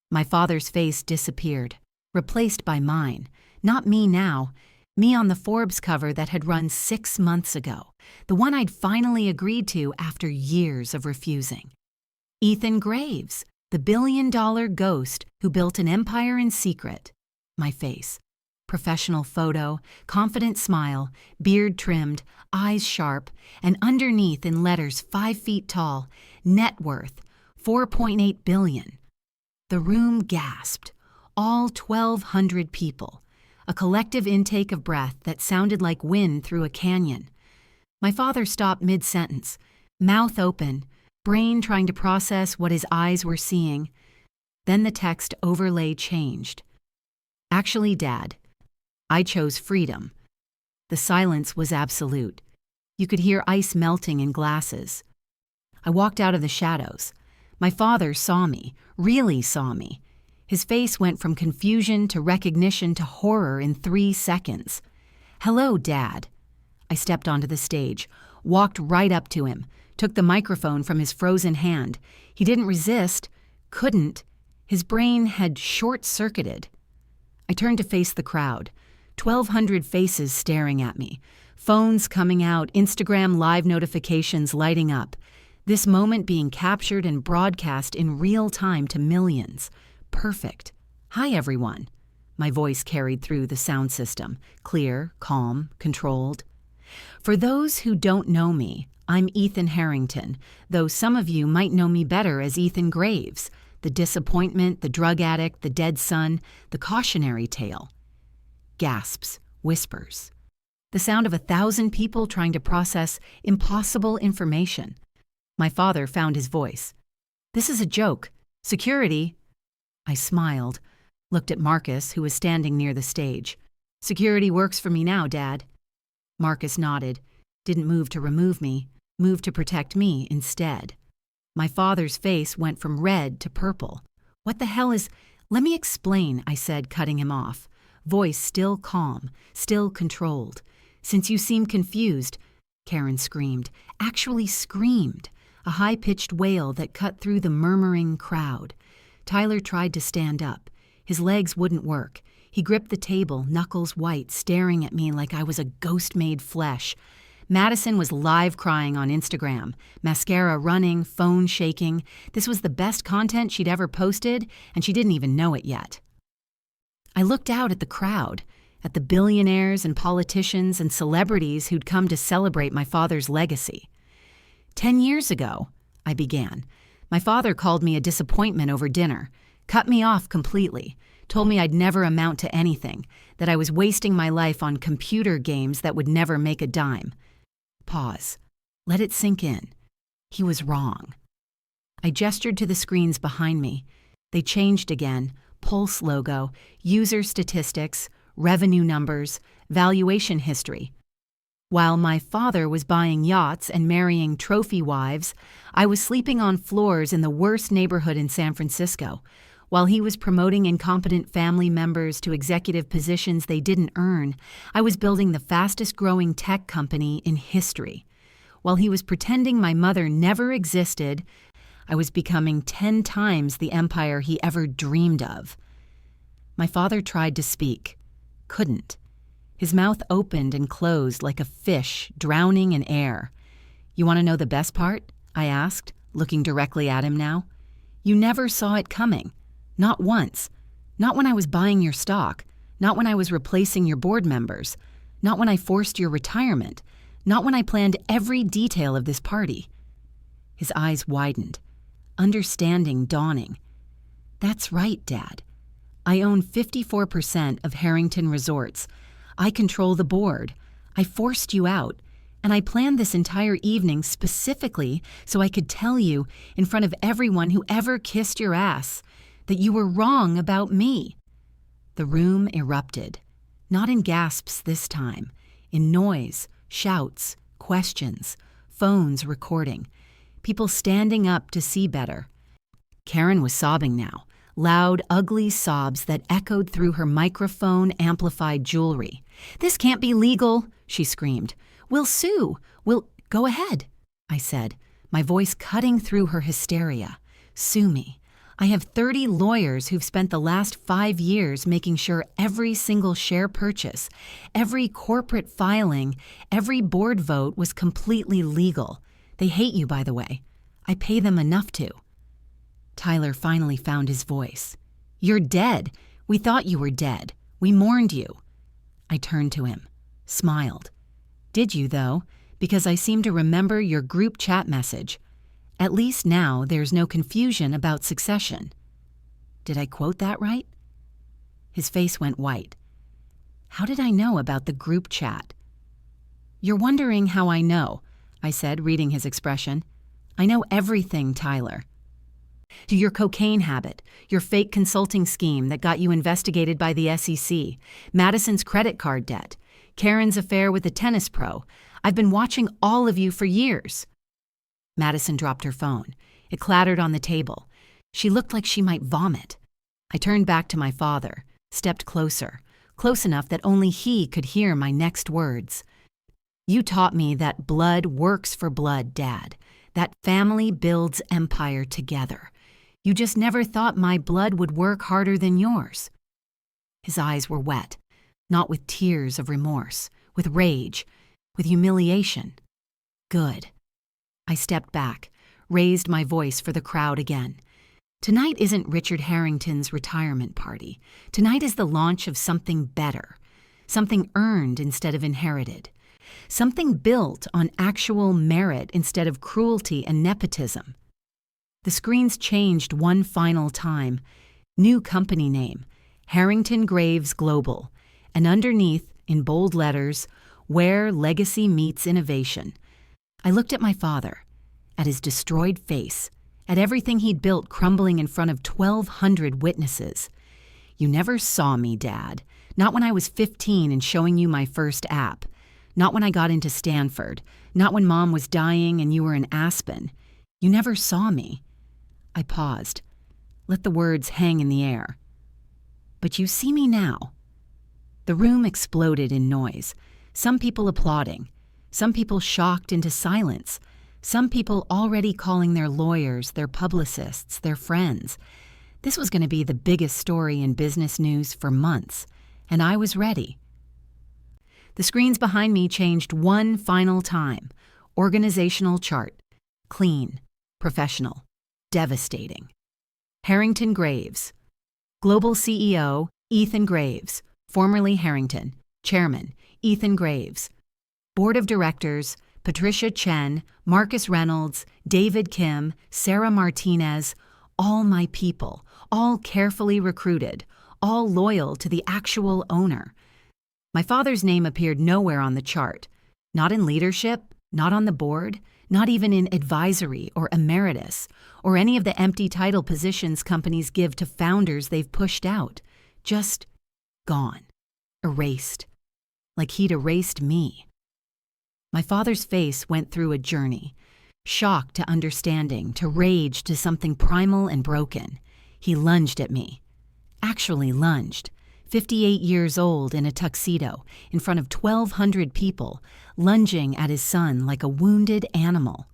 My father's face disappeared, replaced by mine. Not me now. Me on the Forbes cover that had run 6 months ago, the one I'd finally agreed to after years of refusing. Ethan Graves, the billion-dollar ghost who built an empire in secret. My face. Professional photo, confident smile, beard trimmed, eyes sharp, and underneath in letters 5 feet tall, net worth, $4.8 billion. The room gasped. All 1,200 people. A collective intake of breath that sounded like wind through a canyon. My father stopped mid-sentence, mouth open, brain trying to process what his eyes were seeing. Then the text overlay changed. "Actually, Dad, I chose freedom." The silence was absolute. You could hear ice melting in glasses. I walked out of the shadows. My father saw me, really saw me. His face went from confusion to recognition to horror in 3 seconds. "Hello, Dad." I stepped onto the stage, walked right up to him, took the microphone from his frozen hand. He didn't resist, couldn't. His brain had short-circuited. I turned to face the crowd. 1,200 faces staring at me. Phones coming out, Instagram live notifications lighting up. This moment being captured and broadcast in real time to millions. Perfect. "Hi, everyone." My voice carried through the sound system, clear, calm, controlled. "For those who don't know me, I'm Ethan Harrington, though some of you might know me better as Ethan Graves, the disappointment, the drug addict, the dead son, the cautionary tale." Gasps, whispers. The sound of 1,000 people trying to process impossible information. My father found his voice. "This is a joke. Security." I smiled, looked at Marcus, who was standing near the stage. "Security works for me now, Dad." Marcus nodded, didn't move to remove me, moved to protect me instead. My father's face went from red to purple. "What the hell is—" "Let me explain," I said, cutting him off. Voice still calm, still controlled. "Since you seem confused," Karen screamed, actually screamed, a high-pitched wail that cut through the murmuring crowd. Tyler tried to stand up. His legs wouldn't work. He gripped the table, knuckles white, staring at me like I was a ghost made flesh. Madison was live crying on Instagram, mascara running, phone shaking. This was the best content she'd ever posted, and she didn't even know it yet. I looked out at the crowd, at the billionaires and politicians and celebrities who'd come to celebrate my father's legacy. 10 years ago, I began. My father called me a disappointment over dinner, cut me off completely, told me I'd never amount to anything, that I was wasting my life on computer games that would never make a dime. Pause. Let it sink in. He was wrong. I gestured to the screens behind me. They changed again. Pulse logo, user statistics, revenue numbers, valuation history. While my father was buying yachts and marrying trophy wives, I was sleeping on floors in the worst neighborhood in San Francisco, while he was promoting incompetent family members to executive positions they didn't earn. I was building the fastest-growing tech company in history. While he was pretending my mother never existed, I was becoming 10 times the empire he ever dreamed of. My father tried to speak. Couldn't. His mouth opened and closed like a fish drowning in air. "You want to know the best part?" I asked, looking directly at him now. "You never saw it coming. Not once. Not when I was buying your stock. Not when I was replacing your board members. Not when I forced your retirement. Not when I planned every detail of this party." His eyes widened, understanding dawning. "That's right, Dad. I own 54% of Harrington Resorts. I control the board. I forced you out, and I planned this entire evening specifically so I could tell you, in front of everyone who ever kissed your ass, that you were wrong about me." The room erupted, not in gasps this time, in noise, shouts, questions, phones recording, people standing up to see better. Karen was sobbing now, loud, ugly sobs that echoed through her microphone-amplified jewelry. "This can't be legal," she screamed. "We'll sue. Go ahead," I said, my voice cutting through her hysteria. "Sue me. I have 30 lawyers who've spent the last 5 years making sure every single share purchase, every corporate filing, every board vote was completely legal. They hate you, by the way. I pay them enough to." Tyler finally found his voice. "You're dead. We thought you were dead. We mourned you." I turned to him, smiled. "Did you, though? Because I seem to remember your group chat message. At least now there's no confusion about succession." Did I quote that right? His face went white. "How did I know about the group chat?" "You're wondering how I know," I said, reading his expression. "I know everything, Tyler. To your cocaine habit, your fake consulting scheme that got you investigated by the SEC, Madison's credit card debt, Karen's affair with the tennis pro. I've been watching all of you for years." Madison dropped her phone. It clattered on the table. She looked like she might vomit. I turned back to my father, stepped closer, close enough that only he could hear my next words. "You taught me that blood works for blood, Dad. That family builds empire together. You just never thought my blood would work harder than yours." His eyes were wet, not with tears of remorse, with rage, with humiliation. "Good." I stepped back, raised my voice for the crowd again. "Tonight isn't Richard Harrington's retirement party. Tonight is the launch of something better, something earned instead of inherited, something built on actual merit instead of cruelty and nepotism." The screens changed one final time. New company name, Harrington Graves Global, and underneath, in bold letters, "Where Legacy Meets Innovation." I looked at my father, at his destroyed face, at everything he'd built crumbling in front of 1,200 witnesses. "You never saw me, Dad. Not when I was 15 and showing you my first app. Not when I got into Stanford. Not when Mom was dying and you were in Aspen. You never saw me." I paused, let the words hang in the air. "But you see me now." The room exploded in noise, some people applauding, some people shocked into silence, some people already calling their lawyers, their publicists, their friends. This was going to be the biggest story in business news for months, and I was ready. The screens behind me changed one final time. Organizational chart. Clean. Professional. Devastating. Harrington Graves. Global CEO, Ethan Graves. Formerly Harrington. Chairman, Ethan Graves. Board of Directors, Patricia Chen, Marcus Reynolds, David Kim, Sarah Martinez, all my people, all carefully recruited, all loyal to the actual owner. My father's name appeared nowhere on the chart, not in leadership, not on the board, not even in advisory or emeritus, or any of the empty title positions companies give to founders they've pushed out. Just gone, erased, like he'd erased me. My father's face went through a journey, shock to understanding, to rage, to something primal and broken. He lunged at me. Actually lunged, 58 years old in a tuxedo, in front of 1,200 people, lunging at his son like a wounded animal.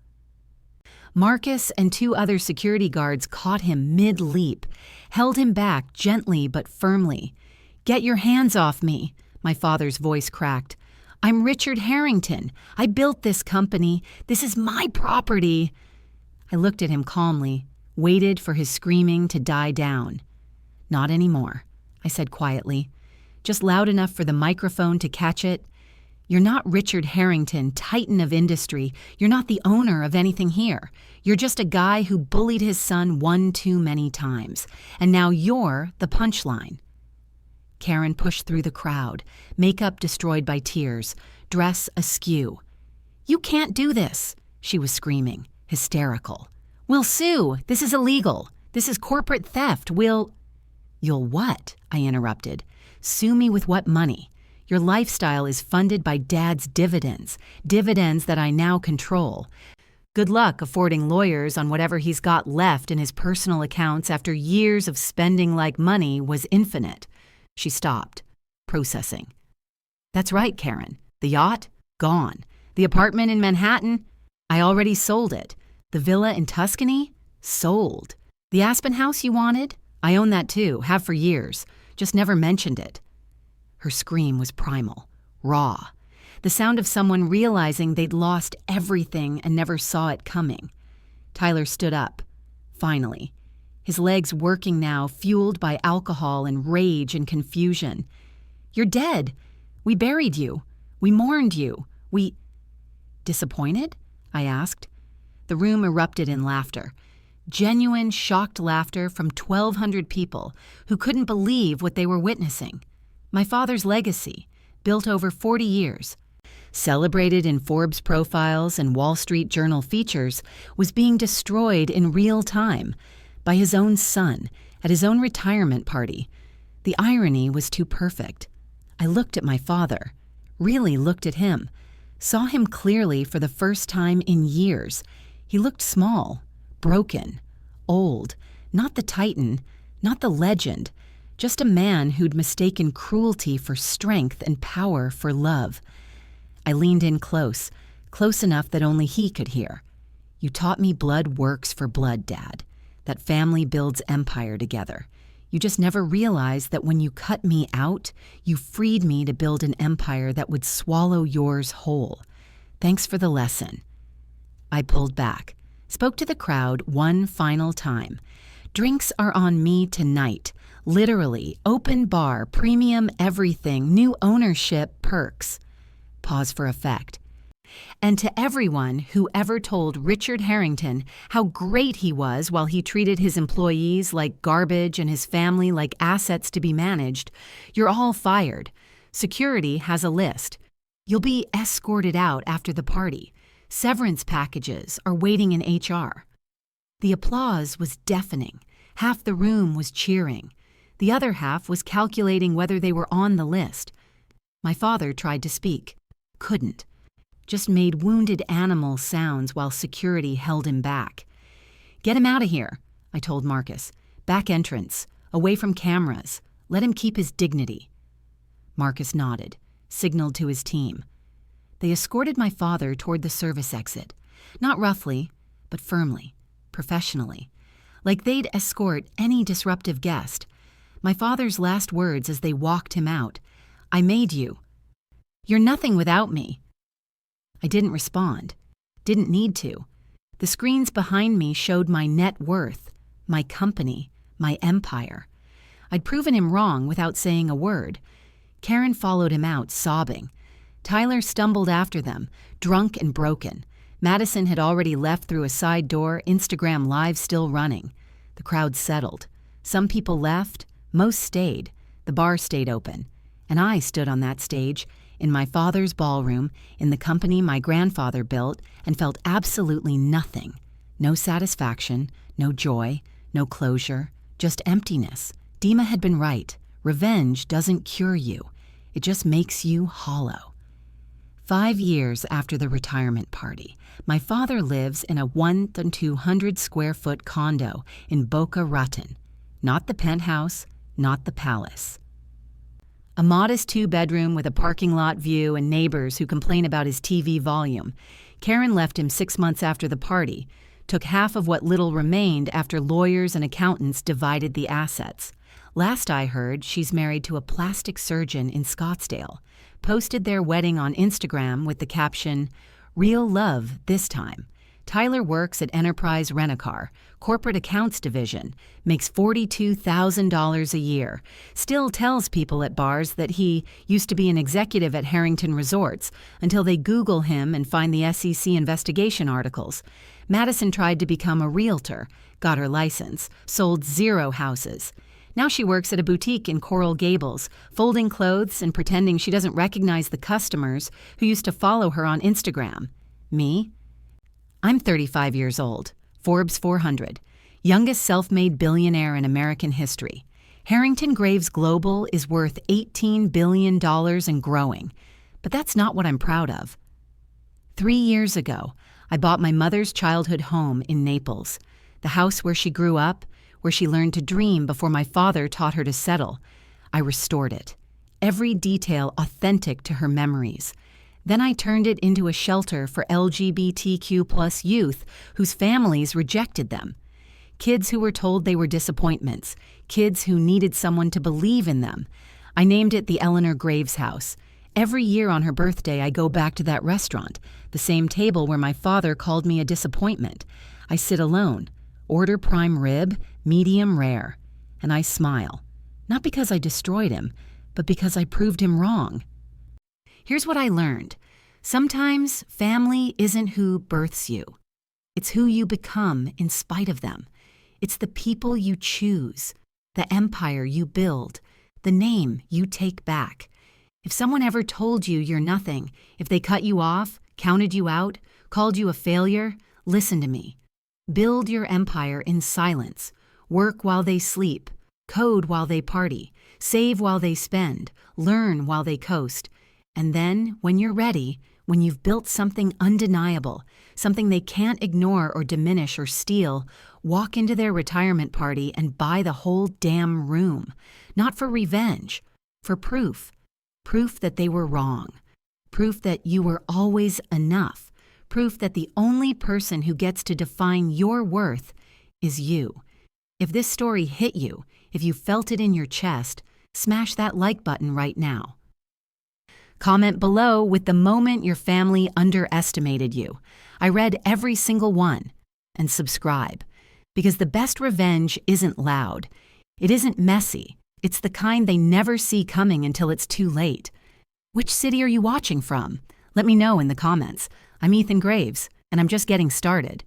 Marcus and 2 other security guards caught him mid-leap, held him back gently but firmly. "Get your hands off me," my father's voice cracked. "I'm Richard Harrington. I built this company. This is my property." I looked at him calmly, waited for his screaming to die down. "Not anymore," I said quietly, just loud enough for the microphone to catch it. "You're not Richard Harrington, titan of industry. You're not the owner of anything here. You're just a guy who bullied his son one too many times. And now you're the punchline." Karen pushed through the crowd, makeup destroyed by tears, dress askew. "You can't do this," she was screaming, hysterical. "We'll sue. This is illegal. This is corporate theft. You'll what?" I interrupted. "Sue me with what money? Your lifestyle is funded by Dad's dividends that I now control. Good luck affording lawyers on whatever he's got left in his personal accounts after years of spending like money was infinite." She stopped, processing. "That's right, Karen. The yacht? Gone. The apartment in Manhattan? I already sold it. The villa in Tuscany? Sold. The Aspen house you wanted? I own that too, have for years. Just never mentioned it." Her scream was primal, raw. The sound of someone realizing they'd lost everything and never saw it coming. Tyler stood up, finally, his legs working now, fueled by alcohol and rage and confusion. "You're dead. We buried you. We mourned you. Disappointed?" I asked. The room erupted in laughter. Genuine, shocked laughter from 1,200 people who couldn't believe what they were witnessing. My father's legacy, built over 40 years, celebrated in Forbes profiles and Wall Street Journal features, was being destroyed in real time by his own son at his own retirement party. The irony was too perfect. I looked at my father, really looked at him, saw him clearly for the first time in years. He looked small, broken, old, not the titan, not the legend, just a man who'd mistaken cruelty for strength and power for love. I leaned in close enough that only he could hear. "You taught me blood works for blood, Dad. That family builds empire together. You just never realized that when you cut me out, you freed me to build an empire that would swallow yours whole. Thanks for the lesson." I pulled back, spoke to the crowd one final time. "Drinks are on me tonight. Literally, open bar, premium everything, new ownership, perks." Pause for effect. "And to everyone who ever told Richard Harrington how great he was while he treated his employees like garbage and his family like assets to be managed, you're all fired. Security has a list. You'll be escorted out after the party. Severance packages are waiting in HR." The applause was deafening. Half the room was cheering. The other half was calculating whether they were on the list. My father tried to speak. Couldn't. Just made wounded animal sounds while security held him back. "Get him out of here," I told Marcus. "Back entrance, away from cameras. Let him keep his dignity." Marcus nodded, signaled to his team. They escorted my father toward the service exit, not roughly, but firmly, professionally, like they'd escort any disruptive guest. My father's last words as they walked him out, "I made you. You're nothing without me." I didn't respond, didn't need to. The screens behind me showed my net worth, my company, my empire. I'd proven him wrong without saying a word. Karen followed him out, sobbing. Tyler stumbled after them, drunk and broken. Madison had already left through a side door, Instagram Live still running. The crowd settled. Some people left, most stayed. The bar stayed open. And I stood on that stage, in my father's ballroom, in the company my grandfather built, and felt absolutely nothing. No satisfaction, no joy, no closure, just emptiness. Dima had been right. Revenge doesn't cure you. It just makes you hollow. 5 years after the retirement party, my father lives in a 1,200 square foot condo in Boca Raton. Not the penthouse, not the palace. A modest two-bedroom with a parking lot view and neighbors who complain about his TV volume. Karen left him 6 months after the party, took half of what little remained after lawyers and accountants divided the assets. Last I heard, she's married to a plastic surgeon in Scottsdale. Posted their wedding on Instagram with the caption, "Real love this time." Tyler works at Enterprise Rent-A-Car, corporate accounts division, makes $42,000 a year, still tells people at bars that he used to be an executive at Harrington Resorts until they Google him and find the SEC investigation articles. Madison tried to become a realtor, got her license, sold 0 houses. Now she works at a boutique in Coral Gables, folding clothes and pretending she doesn't recognize the customers who used to follow her on Instagram. Me? I'm 35 years old, Forbes 400, youngest self-made billionaire in American history. Harrington Graves Global is worth $18 billion and growing, but that's not what I'm proud of. 3 years ago, I bought my mother's childhood home in Naples, the house where she grew up, where she learned to dream before my father taught her to settle. I restored it, every detail authentic to her memories. Then I turned it into a shelter for LGBTQ+ youth whose families rejected them. Kids who were told they were disappointments, kids who needed someone to believe in them. I named it the Eleanor Graves House. Every year on her birthday, I go back to that restaurant, the same table where my father called me a disappointment. I sit alone, order prime rib, medium rare, and I smile. Not because I destroyed him, but because I proved him wrong. Here's what I learned. Sometimes family isn't who births you. It's who you become in spite of them. It's the people you choose, the empire you build, the name you take back. If someone ever told you you're nothing, if they cut you off, counted you out, called you a failure, listen to me. Build your empire in silence. Work while they sleep. Code while they party. Save while they spend. Learn while they coast. And then, when you're ready, when you've built something undeniable, something they can't ignore or diminish or steal, walk into their retirement party and buy the whole damn room. Not for revenge, for proof. Proof that they were wrong. Proof that you were always enough. Proof that the only person who gets to define your worth is you. If this story hit you, if you felt it in your chest, smash that like button right now. Comment below with the moment your family underestimated you. I read every single one. And subscribe. Because the best revenge isn't loud. It isn't messy. It's the kind they never see coming until it's too late. Which city are you watching from? Let me know in the comments. I'm Ethan Graves, and I'm just getting started.